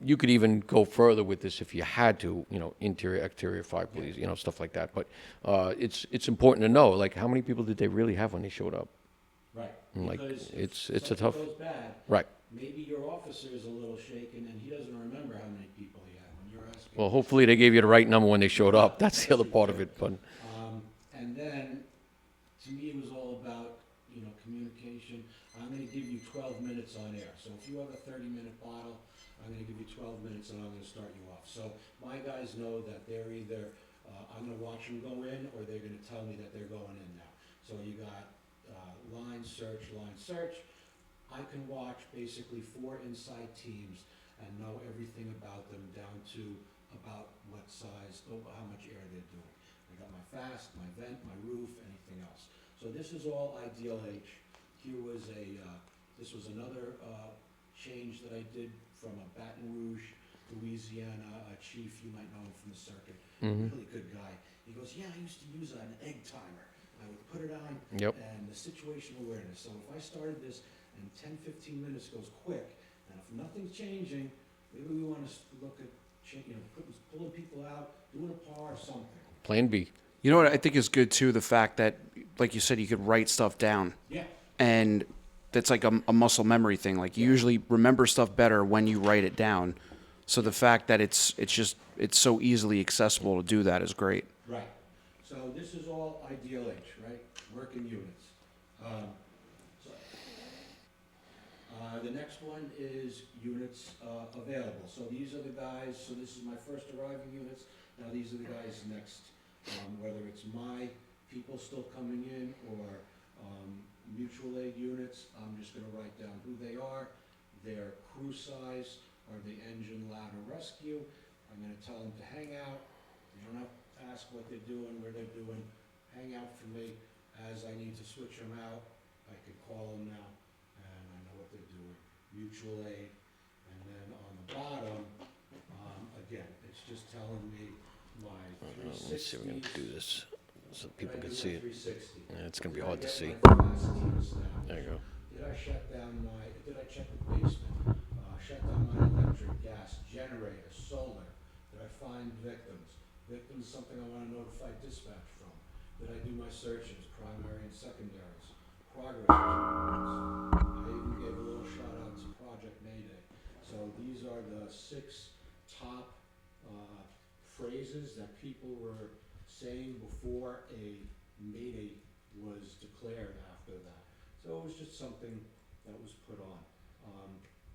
you could even go further with this if you had to, interior, exterior, fire police, stuff like that. But it's important to know, like, how many people did they really have when they showed up? Right. And, like, Because if it's a something tough- goes bad, Right. maybe your officer is a little shaken and he doesn't remember how many people he had when you're asking. Well, hopefully they gave you the right number when they showed up. That's the other part of it. But And then, to me, it was all about, communication. I'm gonna give you 12 minutes on air. So if you have a 30-minute bottle, I'm gonna give you 12 minutes and I'm gonna start you off. So my guys know that they're either, I'm gonna watch them go in, or they're gonna tell me that they're going in now. So you got line search. I can watch basically 4 inside teams and know everything about them down to about what size, how much air they're doing. I got my fast, my vent, my roof, anything else. So this is all ideal H. Here was this was another change that I did from a Baton Rouge, Louisiana chief. You might know him from the circuit. Really good guy. He goes, yeah, I used to use an egg timer. I would put it on, Yep. and the situational awareness. So if I started this and 10, 15 minutes goes quick, and if nothing's changing, maybe we want to look at pulling people out, doing a par or something. Plan B. You know what I think is good too? The fact that, like you said, you could write stuff down. Yeah. And that's like a muscle memory thing. Like you usually remember stuff better when you write it down. So the fact that it's so easily accessible to do that is great. Right. So this is all ideal H, right? Working units. So The next one is units available. So these are the guys, so this is my first arriving units. Now these are the guys next, whether it's my people still coming in or mutual aid units. I'm just gonna write down who they are, their crew size, are they engine, ladder, rescue. I'm gonna tell them to hang out. You don't have to ask what they're doing, where they're doing. Hang out for me. As I need to switch them out, I can call them now, and I know what they're doing. Mutual aid, and then on the bottom, again, it's just telling me my 360s. Let's see if we can do this so people can Did I do see my it. 360? Yeah, it's gonna be Did I hard to get see. my capacity established? There you go. Did I shut down did I check the basement? Shut down my electric, gas, generator, solar? Did I find victims? Victims is something I wanna notify dispatch from. Did I do my searches, primary and secondaries? Progress reports. I even gave a little shout out to Project Mayday. So these are the 6 top phrases that people were saying before a Mayday was declared after that. So it was just something that was put on.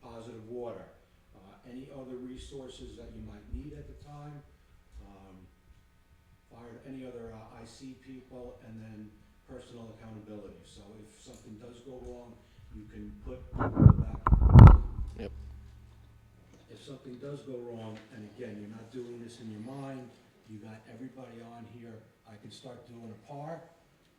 Positive water, any other resources that you might need at the time, any other IC people, and then personal accountability. So if something does go wrong, you can put people back. Yep. If something does go wrong, and again, you're not doing this in your mind, you got everybody on here, I can start doing a par,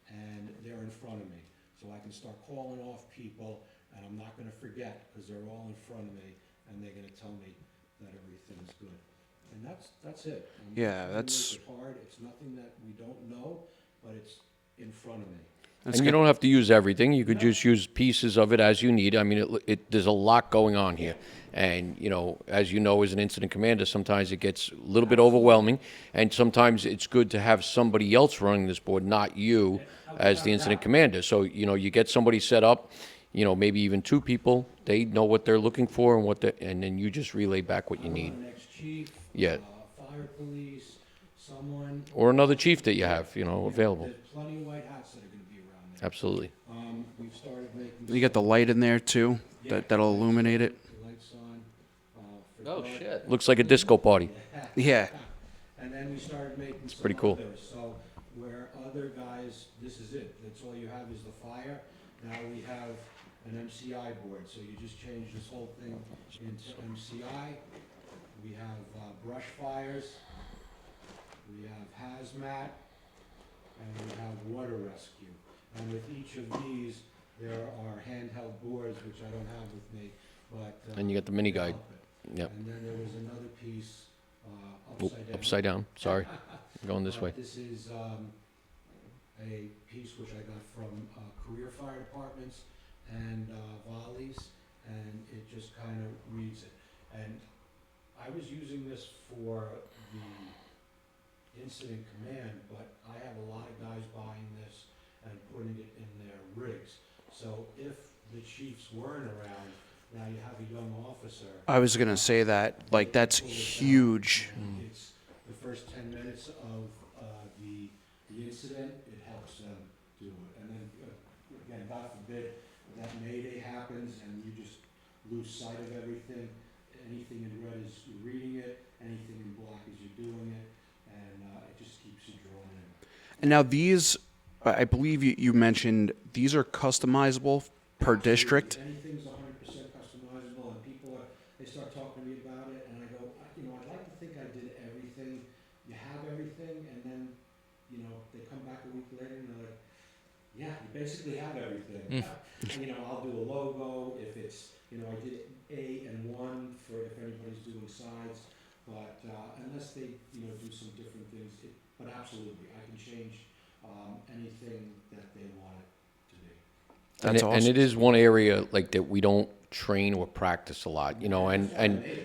and they're in front of me. So I can start calling off people, and I'm not gonna forget, because they're all in front of me, and they're gonna tell me that everything's good. And that's it. I'm Yeah, not trying to that's- make it hard. It's nothing that we don't know, but it's in front of me. That's And you good. don't have to use everything. You could just use pieces of it as you need. I mean, there's a lot going on here. And, as you know, as an incident commander, sometimes it gets a little bit overwhelming. And sometimes it's good to have somebody else running this board, not you as the incident commander. So, you get somebody set up, maybe even 2 people. They know what they're looking for and then you just relay back what you need. Next chief, Yeah. Fire police, someone. Or another chief that you have, available. There's plenty of white hats that are gonna be around there. Absolutely. We've started making. You got the light in there too, that'll illuminate it. The lights on, for Oh, dark. shit. Looks like a disco party. Yeah. And then we started making. It's pretty cool. So where other guys, this is it, that's all you have is the fire. Now we have an MCI board, so you just change this whole thing into MCI. We have brush fires, we have hazmat, and we have water rescue. And with each of these, there are handheld boards, which I don't have with me, but. And you got the mini guide. help it. Yep. And then there was another piece, Oop, upside down. upside down. Sorry. Going this But way. This is a piece which I got from career fire departments and Volleys, and it just kind of reads it. And I was using this for the incident command, but I have a lot of guys buying this and putting it in their rigs. So if the chiefs weren't around, now you have a young officer. I was gonna say that, like, that's huge. It's the first 10 minutes of the incident, it helps them do it. And then, again, God forbid, that Mayday happens and you just lose sight of everything. Anything in red is you're reading it, anything in black is you're doing it, and it just keeps you drawn in. And now these, I believe you mentioned, these are customizable per district. Anything's 100% customizable, and people they start talking to me about it, and I go, I'd like to think I did everything. You have everything, and then, they come back a week later and they're like, yeah, you basically have everything. I'll do a logo if it's, I did A and 1 for if anybody's doing sides, but unless they, do some different things, but absolutely, I can change anything that they want it to be. That's And awesome. it is one area like that we don't train or practice a lot, and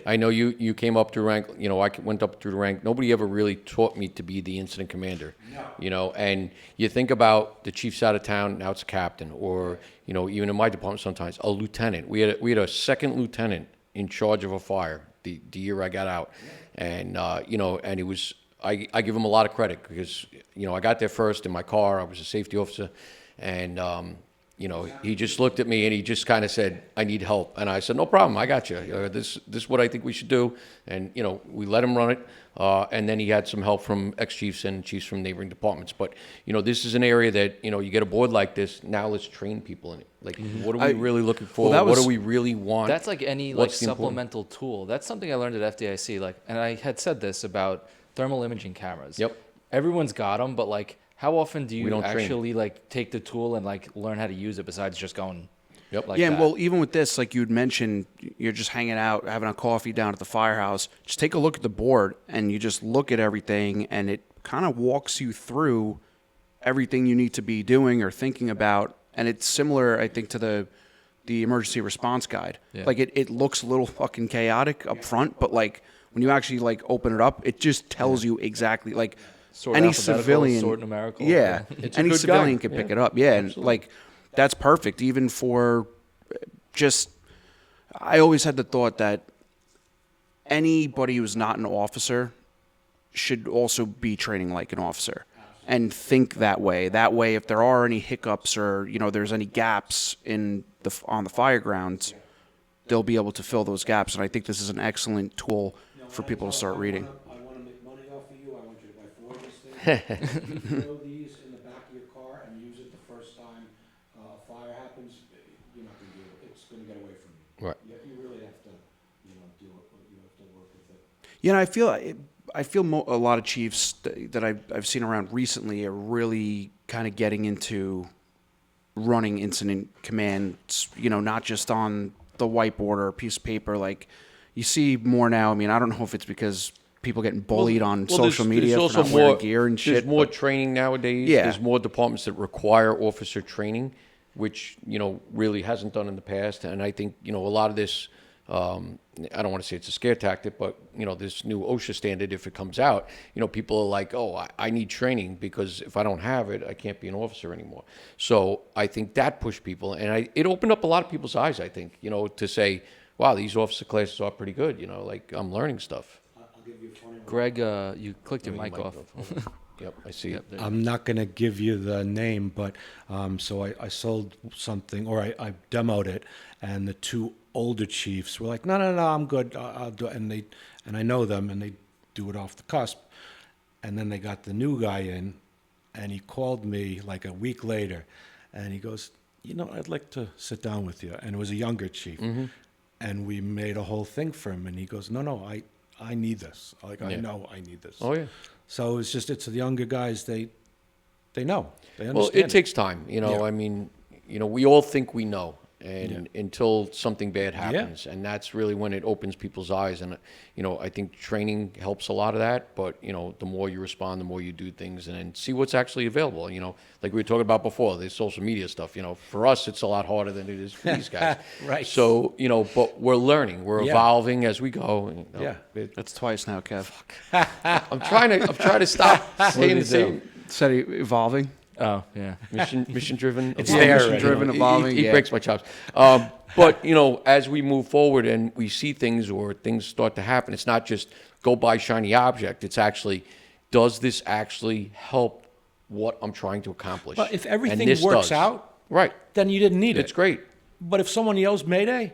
I know you came up through rank, I went up through the rank. Nobody ever really taught me to be the incident commander, and you think about the chief's out of town, now it's a captain, or, even in my department sometimes, a lieutenant. We had a second lieutenant in charge of a fire the year I got out. And, and it was, I give him a lot of credit because, I got there first in my car, I was a safety officer, and, he just looked at me and he just kind of said, "I need help." And I said, "No problem, I got you. This is what I think we should do." And we let him run it. And then he had some help from ex-chiefs and chiefs from neighboring departments. But this is an area that you get a board like this. Now let's train people in it. Like, what are we really looking for? What do we really want? That's like any What's the supplemental tool. That's something I learned at FDIC. Like, and I had said this about thermal imaging cameras. Yep. Everyone's got them, but like, how often do We you don't train. actually like take the tool and like learn how to use it besides just going? Yep. Like yeah, that? and well, even with this, like you'd mentioned, you're just hanging out, having a coffee down at the firehouse. Just take a look at the board, and you just look at everything, and it kind of walks you through everything you need to be doing or thinking about. And it's similar, I think, to the emergency response guide. Yeah. Like it looks a little fucking chaotic up front, but like when you actually like open it up, it just tells you exactly like Sort any alphabetical, civilian, sort numerical. yeah, It's a any good civilian guide. can pick Yeah, it up. Yeah, and absolutely. like that's perfect even for just. I always had the thought that anybody who's not an officer should also be training like an officer and think that way. That way, if there are any hiccups or there's any gaps on the fire grounds, they'll be able to fill those gaps. And I think this is an excellent tool for people to start reading. I want to make money off of you. I want you to buy 4 of these things. You throw these in the back of your car and use it the first time a fire happens. You're not going to be able. It's going to get away from you. Right. You really have to, deal with it. You have to work with it. Yeah, and I feel a lot of chiefs that I've seen around recently are really kind of getting into running incident commands, not just on the whiteboard or a piece of paper. Like you see more now. I mean, I don't know if it's because people getting bullied on social media for not wearing gear and shit. There's more training nowadays. Yeah. There's more departments that require officer training, which really hasn't done in the past. And I think a lot of this. I don't want to say it's a scare tactic, but this new OSHA standard, if it comes out, people are like, oh, I need training because if I don't have it, I can't be an officer anymore. So I think that pushed people, and it opened up a lot of people's eyes. I think to say, wow, these officer classes are pretty good. Like I'm learning stuff. I'll give you a funny one. Greg, you clicked your mic off. Yep, I see it. I'm not going to give you the name, but so I sold something, or I demoed it, and the 2 older chiefs were like, no, I'm good. I'll do it. And I know them, and they do it off the cusp. And then they got the new guy in, and he called me like a week later, and he goes, I'd like to sit down with you. And it was a younger chief, and we made a whole thing for him. And he goes, no, I need this. Like I know I need this. Oh yeah. So it's the younger guys. They know. They understand. Well, it takes time. Yeah. I mean, we all think we know, and until something bad happens, and that's really when it opens people's eyes. And I think training helps a lot of that. But the more you respond, the more you do things, and then see what's actually available. Like we were talking about before, the social media stuff. For us, it's a lot harder than it is for these guys. Right. So but we're learning, we're Yeah. evolving as we go. Yeah. That's twice now, Kev. I'm trying to stop saying the same. Said evolving. Oh yeah. Mission driven. It's there already. Mission-driven, evolving, He yeah. breaks my chops. But as we move forward and we see things or things start to happen, it's not just go buy shiny object. It's actually, does this actually help what I'm trying to accomplish? But if And everything this works does. out, right? then you didn't need it. It's great. But if someone yells Mayday,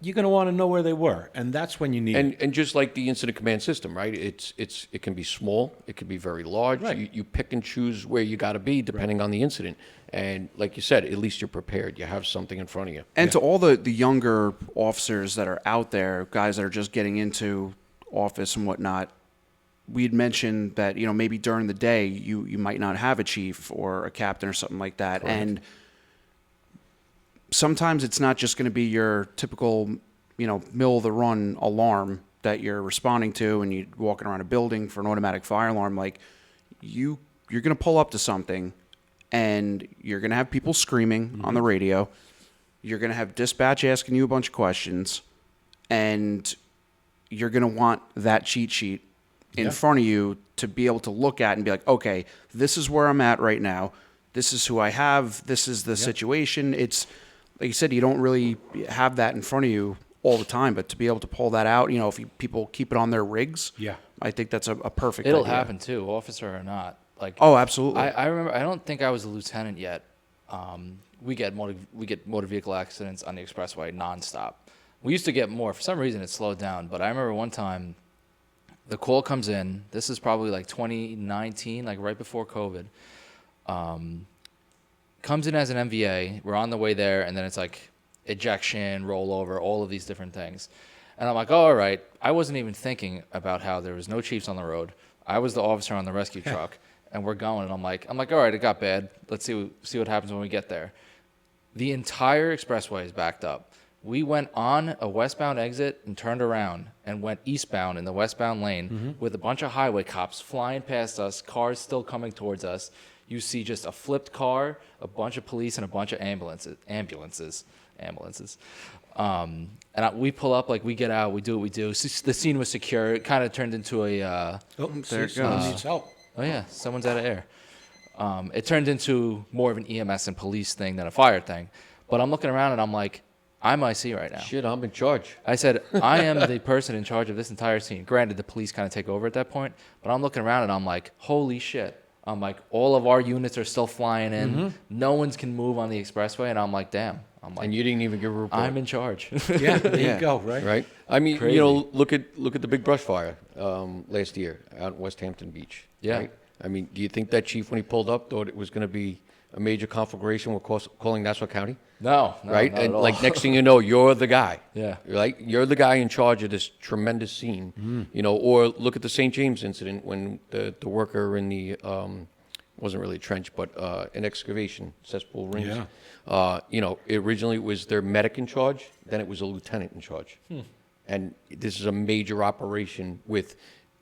you're going to want to know where they were, and that's when you need it. And just like the incident command system, right? It can be small, it can be very large. Right. You pick and choose where you got to be depending on the incident. And like you said, at least you're prepared. You have something in front of you. And to all the younger officers that are out there, guys that are just getting into office and whatnot, we'd mentioned that maybe during the day you might not have a chief or a captain or something like that, and sometimes it's not just going to be your typical middle of the run alarm that you're responding to, and you're walking around a building for an automatic fire alarm. Like you're going to pull up to something, and you're going to have people screaming on the radio. You're going to have dispatch asking you a bunch of questions, and you're going to want that cheat sheet in front of you to be able to look at and be like, okay, this is where I'm at right now. This is who I have. This is the situation. It's like you said, you don't really have that in front of you all the time, but to be able to pull that out, if people keep it on their rigs, I think that's a perfect It'll idea. happen too, officer or not. Like, Oh, absolutely. I remember. I don't think I was a lieutenant yet we get motor vehicle accidents on the expressway nonstop. We used to get more. For some reason, it slowed down. But I remember one time, the call comes in. This is probably like 2019, like right before COVID. Comes in as an MVA. We're on the way there, and then it's like ejection, rollover, all of these different things. And I'm like, oh, all right. I wasn't even thinking about how there was no chiefs on the road. I was the officer on the rescue truck, and we're going. And I'm like, all right, it got bad. Let's see what happens when we get there. The entire expressway is backed up. We went on a westbound exit and turned around and went eastbound in the westbound lane with a bunch of highway cops flying past us, cars still coming towards us. You see just a flipped car, a bunch of police, and a bunch of ambulances. We pull up, like we get out, we do what we do. The scene was secure. It kind of turned into a. There it Someone goes. needs help. Oh yeah, someone's out of air. It turned into more of an EMS and police thing than a fire thing. But I'm looking around and I'm like, I'm IC right now. Shit, I'm in charge. I said, I am the person in charge of this entire scene. Granted, the police kind of take over at that point, but I'm looking around and I'm like, holy shit. I'm like, all of our units are still flying in. No one's can move on the expressway. And I'm like, damn. I'm like, And you didn't even give a report. I'm in charge. Yeah, there Yeah. you go, right? Right? I mean, Crazy. you know, look at the big brush fire last year out in West Hampton Beach. Yeah. Right? I mean, do you think that chief, when he pulled up, thought it was going to be a major conflagration with calling Nassau County? No, Right? not And at all. like next thing you know, you're the guy. Yeah. Right? You're the guy in charge of this tremendous scene. You know, or look at the St. James incident when the worker in the wasn't really a trench, but an excavation, cesspool rings. Yeah. You know, originally it was their medic in charge, then it was a lieutenant in charge. And this is a major operation with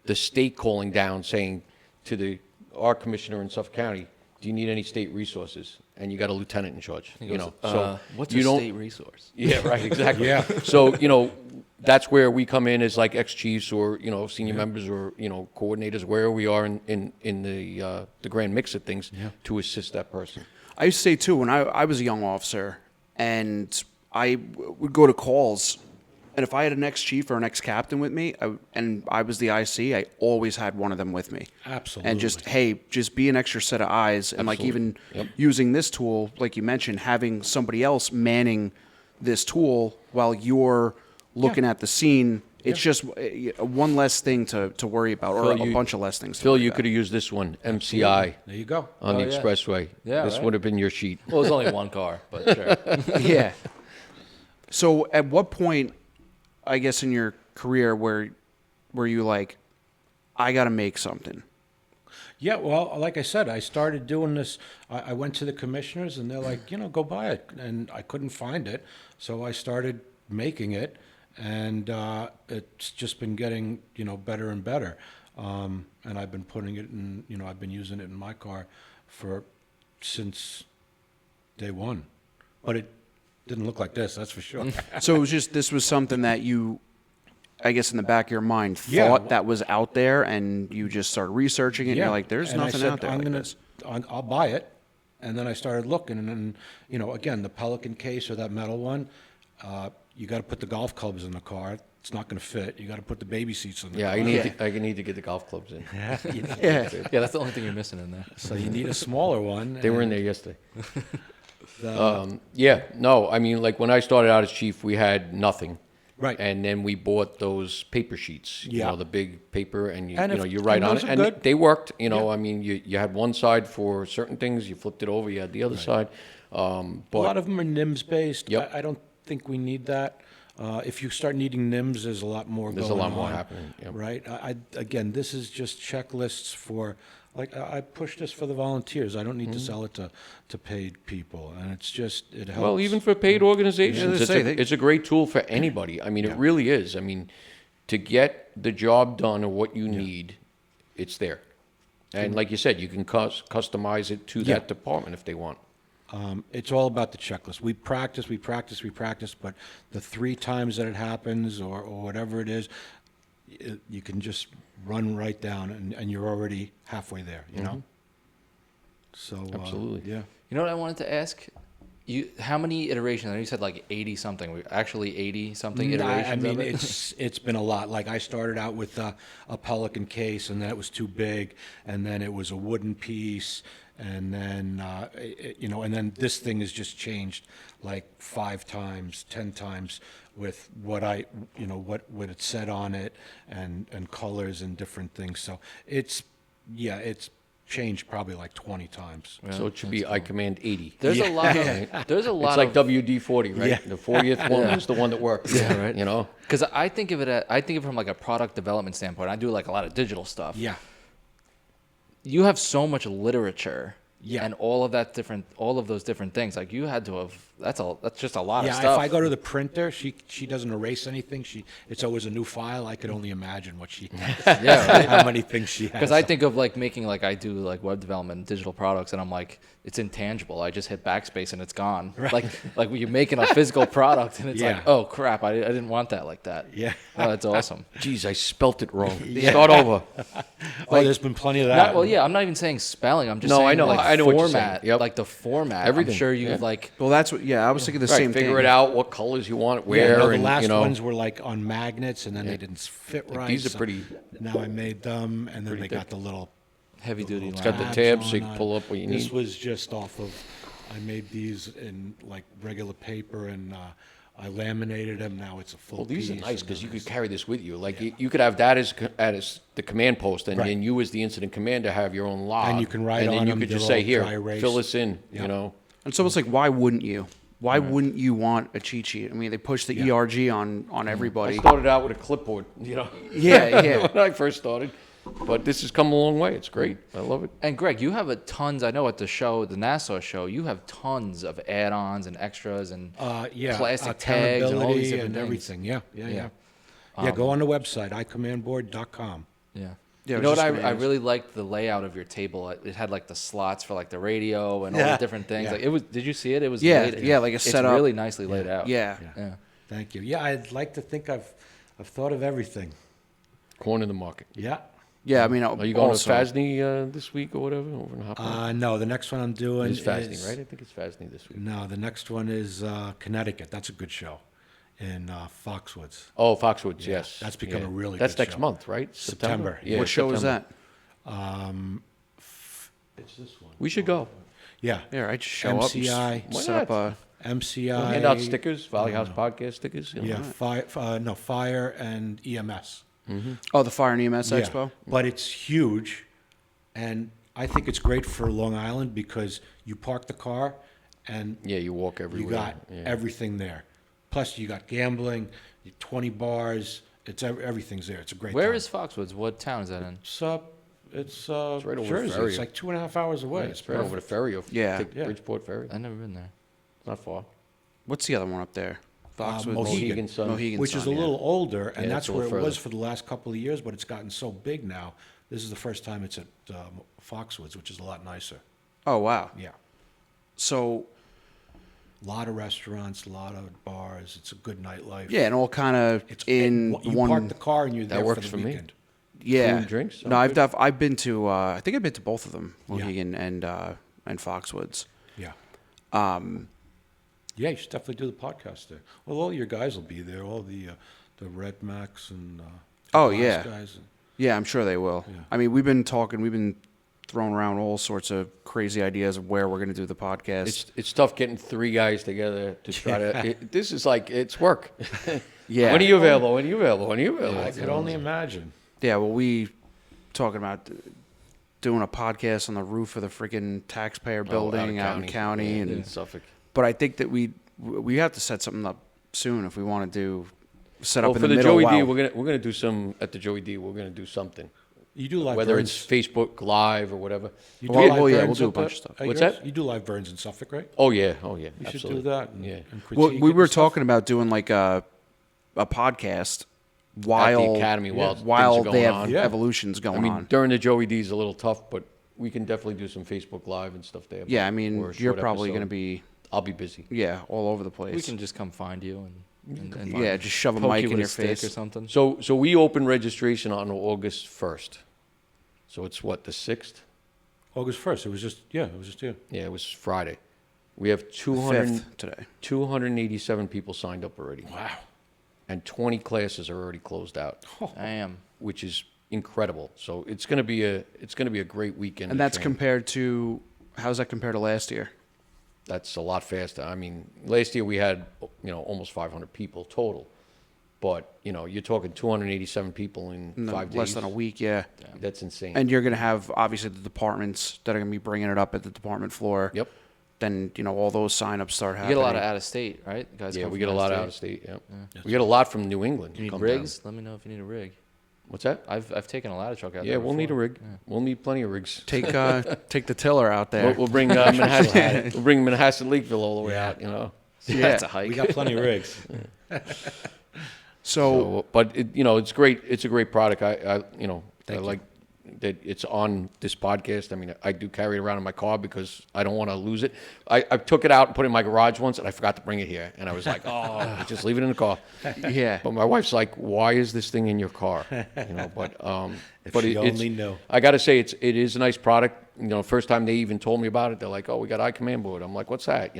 the state calling down saying to our commissioner in Suffolk County, do you need any state resources? And you got a lieutenant in charge, He you goes, know. So what's you a don't, state resource? yeah, right, exactly. Yeah. So, you know, that's where we come in as like ex-chiefs or, you know, senior members or, you know, coordinators, where we are in the grand mix of things to assist that person. I used to say, too, when I was a young officer and I would go to calls, and if I had an ex-chief or an ex-captain with me, and I was the IC, I always had one of them with me. Absolutely. And just, hey, just be an extra set of eyes. And like even using this tool, like you mentioned, having somebody else manning this tool while you're looking at the scene, it's just one less thing to worry about, or Phil, a bunch of less things to Phil, worry you about. could have used this one, MCI, There you go. on the Oh, yeah. expressway. Yeah, This right. would have been your sheet. Well, there's only one car, but sure. Yeah. So at what point, I guess, in your career were you like, I got to make something? Yeah, well, like I said, I started doing this. I went to the commissioners, and they're like, go buy it. And I couldn't find it, so I started making it, and it's just been getting, better and better. And I've been putting it in, I've been using it in my car since day one. But it didn't look like this, that's for sure. So it was just, this was something that you, I guess, in the back of your mind, thought Yeah. that was out there, and you just started researching it, and you're like, there's And I nothing said, out there like this. I'll buy it. And then I started looking, and then, again, the Pelican case or that metal one, you got to put the golf clubs in the car. It's not going to fit. You got to put the baby seats in the Yeah, car. I need to get the golf clubs in. Yeah. Yeah, that's the only thing you're missing in there. So you need a smaller one. They were in and there yesterday. the- Yeah, no, I mean, like when I started out as chief, we had nothing. Right. And then we bought those paper sheets, Yeah. The big paper, and And you write and on those it. are And good. they worked, I Yeah. mean, you had one side for certain things, you flipped it over, you had the other side. a But lot of them are NIMS based. Yep. I don't think we need that. If you start needing NIMS, there's a lot more There's a going lot more on, happening, yep. Right? Again, this is just checklists for, like, I push this for the volunteers. I don't need to sell it to paid people. And it's just, it helps. Well, even for paid organizations, Yeah, it's, say a, they- it's a great tool for anybody. I mean, it really is. I mean, to get the job done or what you need, it's there. And like you said, you can customize it to that department if they want. It's all about the checklist. We practice, but the 3 times that it happens or whatever it is, you can just run right down and you're already halfway there, you know? So, Absolutely. yeah. You know what I wanted to ask? How many iterations? I know you said like 80 something. Actually 80 something iterations. I mean, of it? it's been a lot. Like I started out with a Pelican case, and then it was too big, and then it was a wooden piece, and then and then this thing has just changed like 5 times, 10 times with what what it said on it, and colors and different things. So it's changed probably like 20 times. So it should be iCommand 80. There's a lot of there's a lot It's like of WD-40, right? Yeah. The 40th one was the one that worked. Yeah, right. You know? because I think of it from like a product development standpoint. I do like a lot of digital stuff. Yeah. You have so much literature. Yeah. And all of those different things. Like you had to have. That's just a lot of Yeah, stuff. if I go to the printer, she doesn't erase anything. It's always a new file. I could only imagine what she has. Yeah, right. How many things she has. Because I think of like making like I do like web development and digital products, and I'm like, it's intangible. I just hit backspace and it's gone. Like when you're making a physical product and it's like, Yeah. oh crap, I didn't want that like that. Yeah. Oh, that's awesome. Geez, I spelt it wrong. Start over. There's been plenty of that. I'm not even saying spelling. I'm just No, saying I know. like I know what you're saying. format. Yep. Like the format. Everything. I'm sure you've Yeah. like. Well, that's what. Yeah, I was thinking the Right, same thing. figure it out, what colors you want, Yeah, where, the and, last you know. ones were like on magnets, and then they didn't fit right. these are so pretty- Now I made them, and then pretty they got the little Heavy duty It's got the line. tabs so you on can it. pull up what you This need. was just off of. I made these in like regular paper, and I laminated them. Now it's a full. Well, these are piece, nice and because you then could it's- carry this with you. Like you could have that as the command post, and Right. then you as the incident commander have your own log. And you can write and then on you them, could just they're say, all here, dry erase." fill this in. Yeah. You know. And so it's like, why wouldn't you? Why wouldn't you want a cheat sheet? I mean, they push the Yeah. ERG on I everybody. started out with a clipboard. You know. Yeah, yeah. when I first started, but this has come a long way. It's great. I love it. And Greg, you have tons. I know at the show, the Nassau show, you have tons of add-ons and extras and plastic tags and all these accountability different and things. everything. Yeah. Yeah. Yeah, go on the website, iCommandBoard.com. Yeah. Yeah, You it know was what? just I gonna really liked the layout of your table. It had like the slots for like the radio and all the different things. Yeah. Like it was. Did you see it? It was. Yeah, laid- yeah, like a it's setup. really nicely laid out. Yeah. Yeah. Thank you. Yeah, I'd like to think I've thought of everything. Corner of the market. Yeah. Yeah, I mean, Are you going also, to FASNY this week or whatever? Over in Hopper? No, the next one I'm doing It's FASNY, right? I think it's FASNY this week. No, the next one is Connecticut. That's a good show in Foxwoods. Oh, Foxwoods, yes. that's become a really That's good next show. month, right? September. Yeah, what show is September. that? It's this one. We should go. Yeah. Yeah, I just show up, MCI. and set up a. MCI. Hand out stickers, Volly House Podcast stickers. You know. Yeah, fire and EMS. Oh, the Fire and EMS Yeah, Expo. but it's huge, and I think it's great for Long Island because you park the car, and Yeah, you walk you everywhere. got yeah. everything there. Plus, you got gambling, 20 bars. Everything's there. It's a great. Where time. is Foxwoods? What town is that in? It's right over the Jersey. ferry. It's like 2.5 hours away. Right, it's right over the ferry. Or Yeah. take Yeah. Bridgeport Ferry. I've never been there. It's not far. What's the other one up there? Foxwoods. Mohegan. Son. Mohegan which is a Sun, yeah. little older, and Yeah, that's it's a where little it was further. for the last couple of years, but it's gotten so big now. This is the first time it's at Foxwoods, which is a lot nicer. Oh wow. Yeah. So A lot of restaurants, a lot of bars. It's a good nightlife. yeah, and all kind of It's in you one. park the car and you're there works for for the me. weekend. Yeah. Food, drinks, No, sound I've been to I think I've been to both of them, Yeah. Mohegan and Foxwoods. Yeah. Yeah, you should definitely do the podcast there. Well, all your guys will be there. All the Red Max and Oh, Glass yeah. guys. Yeah, I'm sure they will. Yeah. I mean, we've been throwing around all sorts of crazy ideas of where we're going to do the podcast. It's tough getting 3 guys together to try to. This is like it's work. Yeah. When are you available? When are you available? When are you available? I could only imagine. Yeah, well, we talking about doing a podcast on the roof of the freaking taxpayer building out in county, Yeah, and in Suffolk. but I think that we have to set something up soon if we want to set up Well, in for the the middle. Joey D, while- we're gonna do some at the Joey D. We're gonna do something, You do live whether burns. it's Facebook Live or whatever. You do Well, live yeah, burns we'll do a up bunch at- of stuff. at What's yours? that? You do live burns in Suffolk, right? Oh yeah, You absolutely. should do that. And, Yeah. and well, critique we it were and stuff. talking about doing like a podcast while academy while things while are they going have on. Yeah. evolutions going I mean, on. during the Joey D is a little tough, but we can definitely do some Facebook Live and stuff there. Yeah, I mean, or a you're short probably episode. going to be I'll be busy. all over the place. We can just come find you and yeah, just shove a poke mic you in with your a stick face. or something. So we open registration on August 1st. So it's what, the 6th? August 1st. It was just here. Yeah, it was Friday. We have 200, 5th today. 287 people signed up already. Wow. And 20 classes are already closed out, I am. which is incredible. So it's going to be a great weekend. And to that's train. compared to, how's that compared to last year? That's a lot faster. I mean, last year we had, almost 500 people total. But, you're talking 287 people in No, 5 days. less than a week, yeah. That's insane. And you're going to have, obviously, the departments that are going to be bringing it up at the department floor. Yep. Then, all those sign-ups start You happening. get a lot of out of state, right? Guys Yeah, come we from get a lot out of state. Yep. We get a lot from New England. You need come rigs? down. Let me know if you need a rig. What's that? I've taken a ladder truck out Yeah, there. we'll need a before. rig. We'll need plenty of rigs. Take the tiller out there. We'll bring Manhasset. We'll bring Manhasset Lakeville all the way out. Yeah, that's a hike. We got plenty of rigs. So But it's great. It's a great product. I like that it's on this podcast. I mean, I do carry it around in my car because I don't want to lose it. I took it out and put it in my garage once, and I forgot to bring it here. And I was like, just leave it in the car. yeah. But my wife's like, why is this thing in your car? But she it's, only knew. I got to say, it is a nice product. First time they even told me about it, they're like, oh, we got iCommandBoard. I'm like, what's that?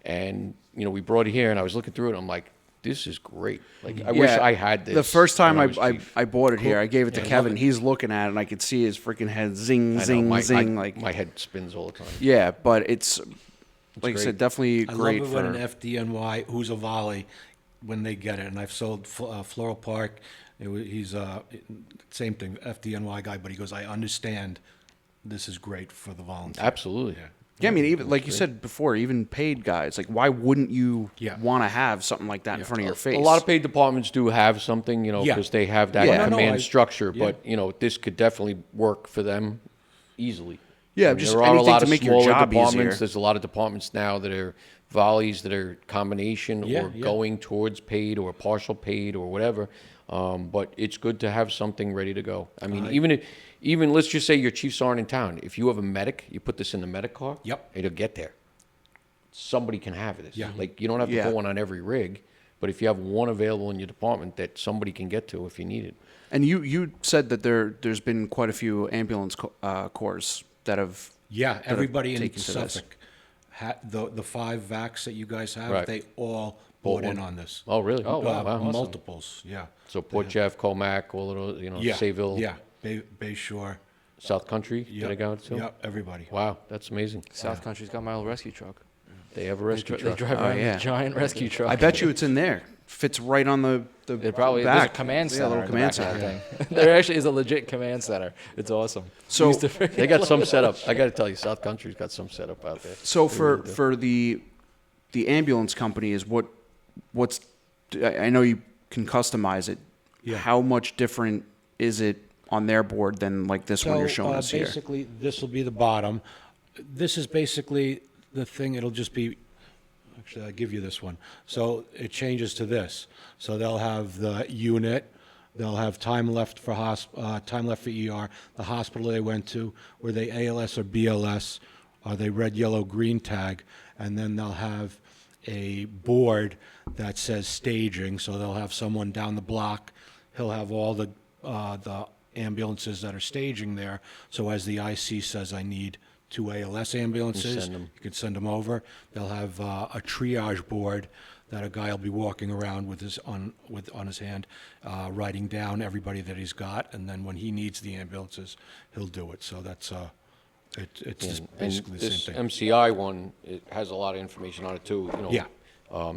And we brought it here, and I was looking through it. I'm like, this is great. Like, I wish I had this. The first time when was I chief. bought it here, I gave it to Kevin. He's looking at it, and I could see his freaking head zing, I know, zing, zing. my head spins all the time. Yeah, but it's like I great. said, definitely I great love it for. when an FDNY, who's a Volly, when they get it. And I've sold Floral Park. He's same thing, FDNY guy, but he goes, I understand this is great for the volunteers. Absolutely. Yeah, I mean, even like you said before, even paid guys. Like, why wouldn't you Yeah. want to have something like that in front of your face? A lot of paid departments do have something, Yeah. because they have that Yeah. command No, structure. yeah. But this could definitely work for them easily. Yeah, I mean, just there are a anything lot to of make your smaller job departments. easier. There's a lot of departments now that are volleys that are combination Yeah, or yeah. going towards paid or partial paid or whatever. But it's good to have something ready to go. I mean, even let's just say your chiefs aren't in town. If you have a medic, you put this in the medic car. Yep. It'll get there. Somebody can have this. Yeah. Like, you don't have to Yeah. put one on every rig, but if you have one available in your department that somebody can get to if you need it. And you said that there's been quite a few ambulance corps that have. Yeah, everybody in taken to this. Suffolk, the 5 vacs that you guys have, Right. they all Bought bought in one. on this. Oh, really? Oh, wow. Awesome. Multiples, yeah. So Port Jeff, Comac, all of those, Yeah, Sayville, yeah, Bay Shore. South Country, Yep. did I go to? Yep, everybody. Wow, that's amazing. South Country's got my old rescue truck. They have a They, rescue they truck. drive Oh, around yeah. with a giant rescue truck. I bet you it's in there. Fits right on the It probably there's a back. command Yeah, center. little in the command back of center. that thing. There actually is a legit command center. It's awesome. So- Used to- They got some setup. I got to tell you, South Country's got some setup out there. So for the ambulance companies, what's I know you can customize it. Yeah. How much different is it on their board than like this one you're showing us here? Basically, this will be the bottom. This is basically the thing. It'll just be. Actually, I'll give you this one. So it changes to this. So they'll have the unit. They'll have time left for time left for ER. The hospital they went to, were they ALS or BLS? Are they red, yellow, green tag? And then they'll have a board that says staging. So they'll have someone down the block. He'll have all the ambulances that are staging there. So as the IC says, I need 2 ALS ambulances, send 'em. you can send them over. They'll have a triage board that a guy will be walking around with on his hand, writing down everybody that he's got, and then when he needs the ambulances, he'll do it. So that's it's just And basically the this same thing. MCI one, it has a lot of information on it too. Yeah.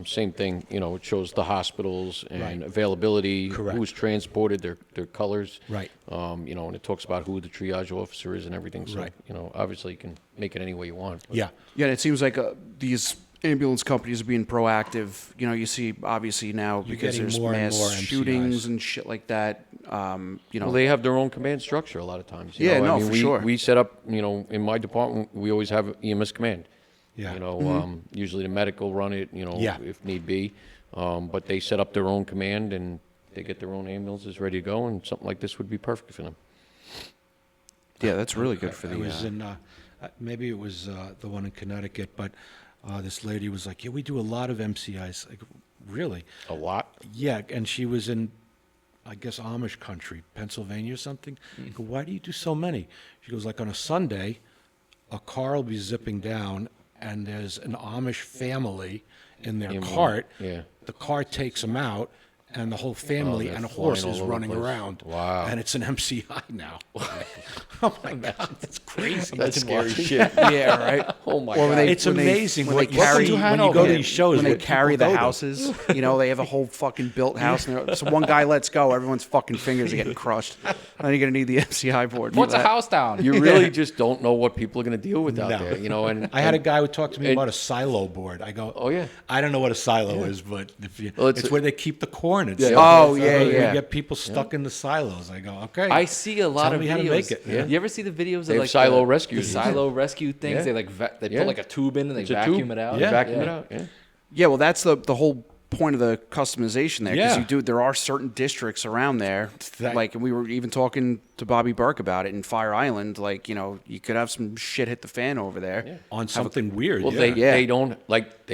Same thing. It shows the hospitals and Right. availability, Correct. who's transported, their colors. Right. And it talks about who the triage officer is and everything. So, Right. obviously you can make it any way you want. but- Yeah. Yeah, and it seems like these ambulance companies are being proactive. You see, obviously now You're because getting there's more and mass more MCIs. shootings and shit like that. Well, they have their own command structure a lot of times. Yeah, no, I mean, for sure. We set up, in my department, we always have EMS command. Yeah. Usually the medical run it, Yeah. if need be. But they set up their own command and they get their own ambulances ready to go, and something like this would be perfect for them. Yeah, that's really good for I the. was in, maybe it was the one in Connecticut, but this lady was like, yeah, we do a lot of MCIs. Like, really? A lot. Yeah, and she was in, I guess, Amish country, Pennsylvania or something. Hmm. I go, why do you do so many? She goes, like on a Sunday, a car will be zipping down, and there's an Amish family in their In cart. one, yeah. The car takes them out, and the whole family they're and a flying horse all is over the running place. around. Wow. And it's an MCI now. Oh my God, that's crazy. That's scary shit. Yeah, right. Oh my Or when God. they- It's when they- amazing when what they you carry- see when Hanover. you go to Yeah, these shows. When they what carry people the go to. houses, they have a whole fucking built house. And so one guy lets go, everyone's fucking fingers are getting crushed. Then you're gonna need the MCI board. for What's a that. house down? You really just don't know what people are going to deal with out No. there, you know. And I had a and- guy who talked to me and- about a silo board. I go, Oh, yeah. I don't know what a silo is, but if you, Well, it's, it's a- where they keep the corn. It's Yeah. Oh, you yeah, yeah. get people stuck in the silos. I go, okay. I see a lot Tell of me videos. how to make it. Yeah. You ever see the videos They of have like silo the rescues. silo rescue things? Yeah. They like they Yeah. put like a tube in and they It's a vacuum tube. it out. You Yeah. vacuum it out. Yeah. Yeah, well, that's the whole point of the customization there, because Yeah. there are certain districts around there, That- like, and we were even talking to Bobby Burke about it in Fire Island, like, you could have some shit hit the fan over there. on something weird. Well, yeah. they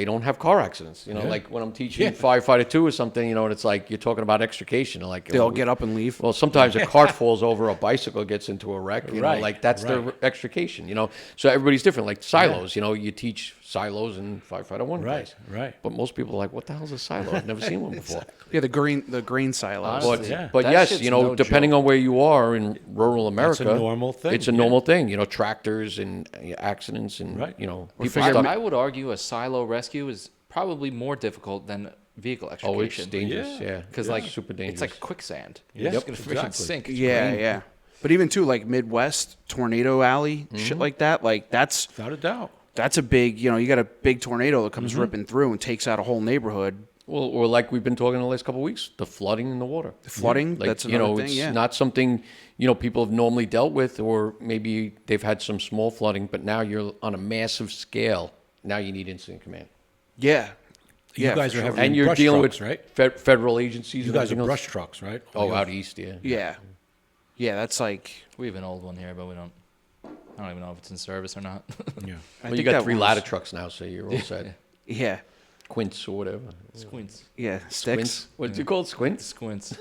don't have car accidents. You know, Yeah. like when I'm teaching firefighter 2 or something, and it's like you're talking about extrication. Like They all get up and leave. Well, sometimes a cart falls over, a bicycle gets into a wreck. You know, Right, like that's their right. extrication. You know, so everybody's different. Like silos. You know, you teach silos in firefighter 1 Right, class. right. But most people are like, what the hell's a silo? I've never seen one before. Yeah, the grain silos. Honestly, But, Yeah. but that yes, shit's you know, no depending joke. on where you are in rural America, normal thing, It's a yeah. normal thing. You know, tractors and accidents and Right. you know, Or people figure- stuck. I would argue a silo rescue is probably more difficult than vehicle Oh, it's extrication. dangerous. Yeah. Yeah, Because it's like super dangerous. it's like quicksand. Yeah, You're just gonna freaking exactly. sink. It's Yeah, green. yeah. But even too, like Midwest tornado alley, shit like that, like that's Without a doubt. a big, you got a big tornado that comes ripping through and takes out a whole neighborhood. Well, or like we've been talking the last couple of weeks, the flooding in the water. The flooding, Like, that's you another know, thing, it's yeah. not something, people have normally dealt with, or maybe they've had some small flooding, but now you're on a massive scale. Now you need incident command. Yeah. You Yeah, guys for are sure. having And you're brush dealing trucks, with right? federal agencies. You and guys are everything brush else. trucks, right? Oh, out east, yeah. Yeah. Yeah, that's like We have an old one here, but I don't even know if it's in service or not. Yeah. I Well, you think got that 3 was- ladder trucks now, so you're all set. Yeah. Quints or whatever. Squints. Yeah, Squints. sticks. What's it called? Squints? Squints.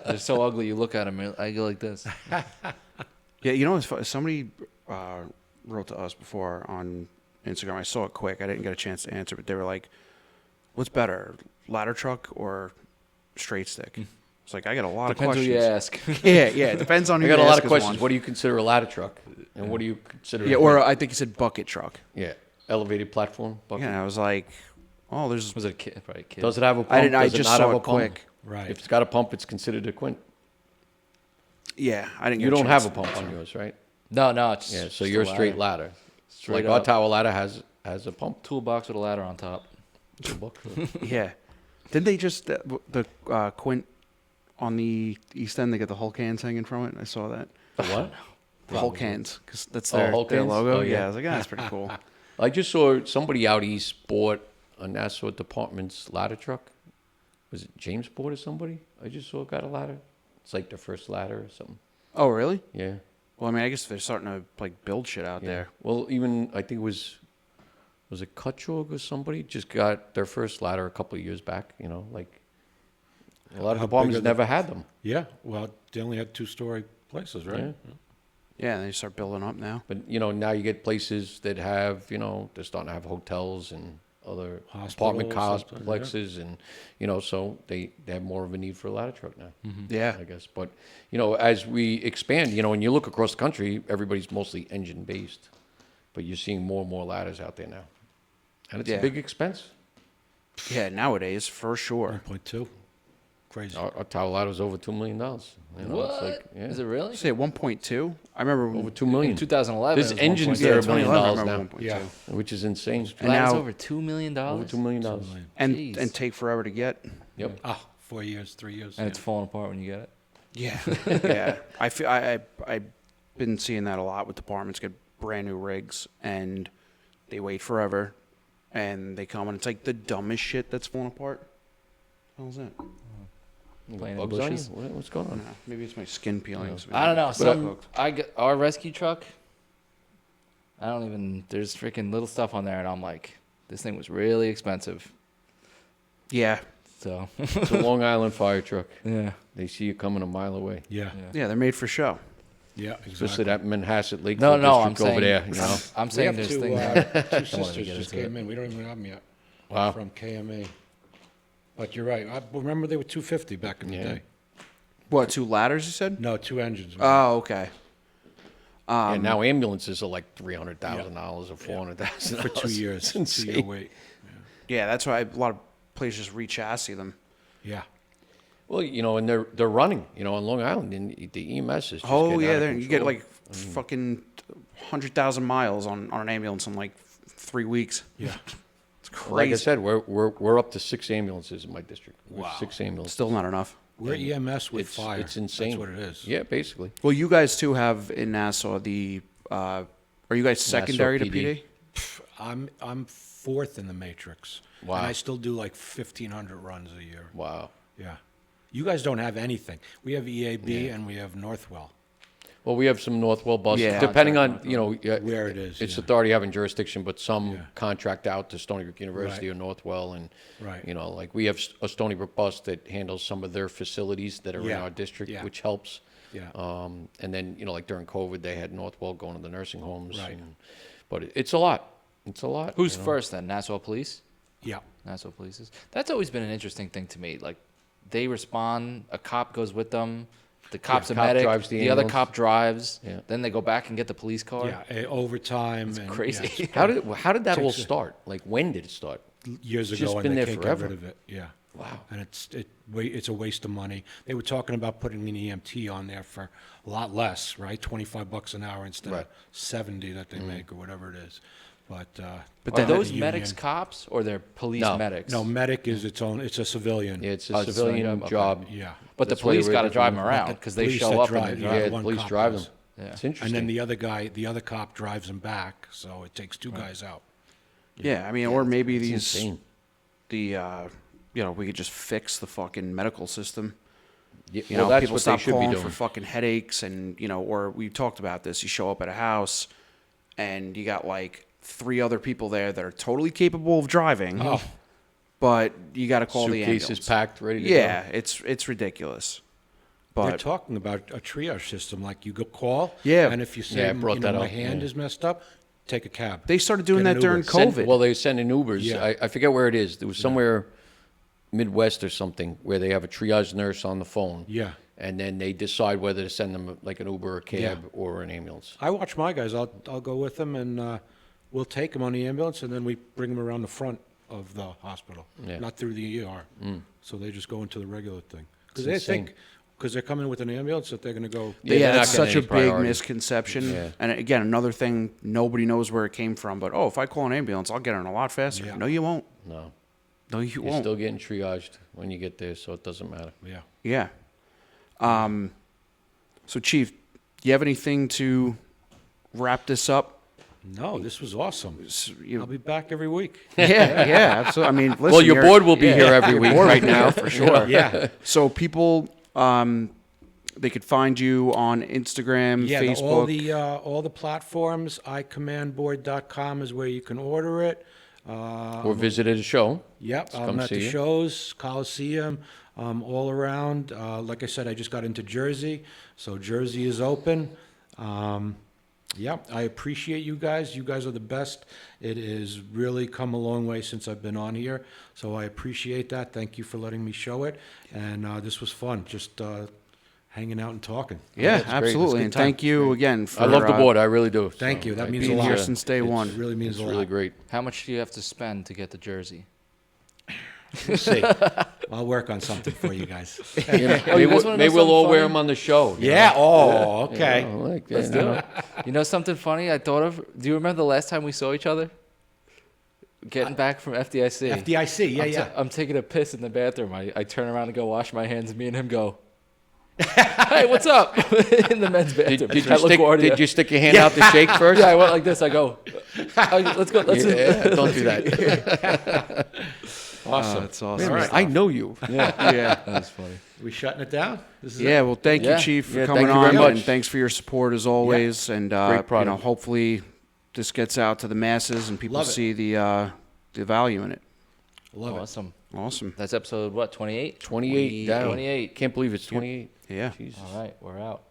They're so ugly. You look at them, I go like this. Yeah, somebody wrote to us before on Instagram. I saw it quick. I didn't get a chance to answer, but they were like, "What's better, ladder truck or straight stick?" It's like I got a lot Depends of who questions. you ask. Yeah, it depends on I who got you a lot ask of us questions. one. What do you consider a ladder truck? And what do you consider Yeah, a or quint? I think you said bucket truck. Yeah, elevated platform bucket. Yeah, and I was like, "Oh, there's." Was it a kid? Probably a kid. Does it have a pump? I didn't. I Does it just not saw have a it pump? quick. Right. If it's got a pump, it's considered a quint. Yeah, I didn't. You get don't chance have a to pump answer. on yours, right? No, it's Yeah, so just you're a straight ladder. ladder. Straight Like our up. tower ladder has a pump. Toolbox with a ladder on top. Yeah, didn't they just the Quint on the east end? They got the Hulk hands hanging from it. I saw that. What? The Hulk hands, because that's Oh, their, Hulk their hands? logo. Oh, yeah. yeah. I was like, that's pretty cool. I just saw somebody out east bought a Nassau Department's ladder truck. Was it Jamesport or somebody? I just saw got a ladder. It's like their first ladder or something. Oh, really? Yeah. Well, I mean, I guess they're starting to like build shit out Yeah. there. Well, even I think it was it Kutchog or somebody just got their first ladder a couple of years back. Like a lot of How big departments are they? never had them. Yeah. Well, they only had 2-story places, right? Yeah. Yeah, and they start building up now. But now you get places that have they're starting to have hotels and other apartment Hospitals, something, complexes, and so they have more of a need for a ladder truck now. Yeah. I guess. But as we expand, and you look across the country, everybody's mostly engine based, but you're seeing more and more ladders out there now, and it's Yeah. a big expense. Yeah, nowadays for sure. 1.2. Crazy. Our tower ladder was over $2 million. What? It's like, yeah, Is it really? Say 1.2. I remember over $2 million? In 2011. There's it was engines 1.2. there Yeah, $1 million 2011, I now, remember 1.2. Yeah. which is insane. And Ladder's now- over $2 million. Over $2 million. And Jeez. and take forever to get. Yep. 4 years, 3 years. And it's falling apart when you get it. Yeah, yeah. I feel I've been seeing that a lot with departments get brand new rigs and they wait forever, and they come and it's like the dumbest shit that's falling apart. What the hell's that? Playing in Bugs on you? bushes. What's going I on? don't know. Maybe it's my skin peeling. I don't know. But I get our rescue truck. I don't even. There's freaking little stuff on there, and I'm like, this thing was really expensive. yeah, So It's a Long Island fire truck. yeah. They see you coming a mile away. Yeah. yeah, they're made for show. Yeah, Especially exactly. that Manhasset Lakeville No, I'm district over saying, there, you know. I'm We saying have there's two, things. two to sisters get just into came in. We don't even have them yet. Wow. From KMA. But you're right. I remember they were 250 back in the Yeah. day. What, 2 ladders, you said? No, 2 engines. Oh, okay. And now ambulances are like $300,000 or $400,000 for 2 years. It's 2 year insane. wait. Yeah, that's why a lot of places just re-chassis them. Yeah. Well, you know, and they're running, you know, on Long Island, and the EMS is just Oh, getting yeah, out of you get control. like fucking 100,000 miles on an ambulance in like 3 weeks. Yeah. It's crazy. Like I said, we're up to 6 ambulances in my district. Wow. 6 ambulances. Still not enough. We're EMS with fire. It's insane. That's what it is. Yeah, basically. Well, you guys too have in Nassau the. Are you guys secondary to PD. PD? I'm fourth in the matrix. Wow. And I still do like 1,500 runs a year. Wow. Yeah. You guys don't have anything. We have EAB and we have Northwell. Well, we have some Northwell buses, Yeah. depending on, you know, Where it is, It's yeah. authority having jurisdiction, but some Yeah. contract out to Stony Brook University Right. or Northwell, and Right. you know, like we have a Stony Brook bus that handles some of their facilities that are in Yeah. our district, Yeah. which helps. Yeah. And then, you know, like during COVID, they had Northwell going to the nursing homes. Right. But it's a lot. It's a lot. Who's you know? first then? Nassau Police? Yeah. Nassau Police is. That's always been an interesting thing to me. Like, they respond, a cop goes with them, the cop's a cop medic, drives the the other ambulance. cop drives, Yeah. then they go back and get the police car. Yeah. Overtime. And, crazy. yeah, How did that all Takes a- start? Like, when did it start? years It's ago, just and been they there can't forever. get rid of it. Yeah. Wow. And it's a waste of money. They were talking about putting an EMT on there for a lot less, right? $25 an hour instead Right. of 70 that they make or whatever it is. But But are are those the medics union- cops or they're police No. medics? No, medic is its own. It's a civilian. Yeah, it's Oh, a it's a civilian civilian job, job. okay. Yeah. But the That's why they police were got to able to drive them move- around the because they police show that up drive, and yeah. drive. Yeah, one police cop drive does. them. Yeah. It's interesting. And then the other cop drives him back. So it takes 2 guys out. Yeah, I mean, or maybe It's these insane. you know, we could just fix the fucking medical system. Yeah, You well, know, that's people what stop they should be calling doing. for fucking headaches, and you know, or we talked about this. You show up at a house, and you got like 3 other people there that are totally capable of driving, Oh. but you got to call the Suitcases ambulance. packed, ready to Yeah, go. it's ridiculous. They're But talking about a triage system. Like you go call. Yeah. And if you say, Yeah, I brought that my up, hand yeah. is messed up, take a cab. they started doing Get an that during Uber. COVID. Well, they send in Ubers. Yeah. I forget where it is. It was somewhere Midwest or something where they have a triage nurse on the phone. Yeah. And then they decide whether to send them like an Uber or cab Yeah. or an ambulance. I watch my guys. I'll go with them, and we'll take them on the ambulance, and then we bring them around the front of the hospital, Yeah. not through the ER. So they just go into the regular thing because It's they insane. think because they're coming with an ambulance that they're going to go. Yeah, yeah, they're not that's getting such a any big priority. misconception. Yeah. And again, another thing, nobody knows where it came from. But if I call an ambulance, I'll get in a lot faster. Yeah. No, you won't. No. No, you You're won't. still getting triaged when you get there, so it doesn't matter. Yeah. Yeah. So, Chief, do you have anything to wrap this up? No, this was awesome. You- I'll be back every week. yeah, absolutely. I mean, listen, Well, your you're- board will be yeah, here every your week board will right be now. here for sure. Yeah. So people, they could find you on Instagram, Yeah, Facebook. all the platforms. iCommandBoard.com is where you can order it. Or visited a show. Yep, So I'm come at see the you. shows, Coliseum, all around. Like I said, I just got into Jersey, so Jersey is open. Yep, I appreciate you guys. You guys are the best. It has really come a long way since I've been on here, so I appreciate that. Thank you for letting me show it, and this was fun, just hanging out and talking. Yeah, That's great. absolutely. It's a And good time. thank you again for I love the board. I really do. Thank you. That means a being lot. here since day one. It really means It's a lot. really great. How much do you have to spend to get the jersey? We'll see. I'll work on something for you guys. Maybe, you guys wanna know maybe we'll all something wear funny? them on the show. you Yeah. know? Oh, okay. You know, like, Let's you do know. it. You know something funny I thought of? Do you remember the last time we saw each other? Getting back from FDIC. FDIC. Yeah, yeah. I'm taking a piss in the bathroom. I turn around and go wash my hands. Me and him go, hey, what's up? In the men's bathroom. Did you At stick? LaGuardia. Did you stick your hand out to shake first? Yeah, I went like this. I go, let's go. Let's Yeah, don't do that. Awesome. That's awesome. All right. I know you. Yeah. That's funny. We shutting it down? This is Yeah, it? well, thank Yeah. you, Chief, for Yeah, coming thank you very on, much. and thanks for your support as always. And Great you know, product. hopefully, this gets out to the masses and people Love it. see the value in it. Love it. Awesome. Awesome. That's episode what? 28. 28 down. 28. Can't believe it's 28. Yeah. Jesus. All right, we're out.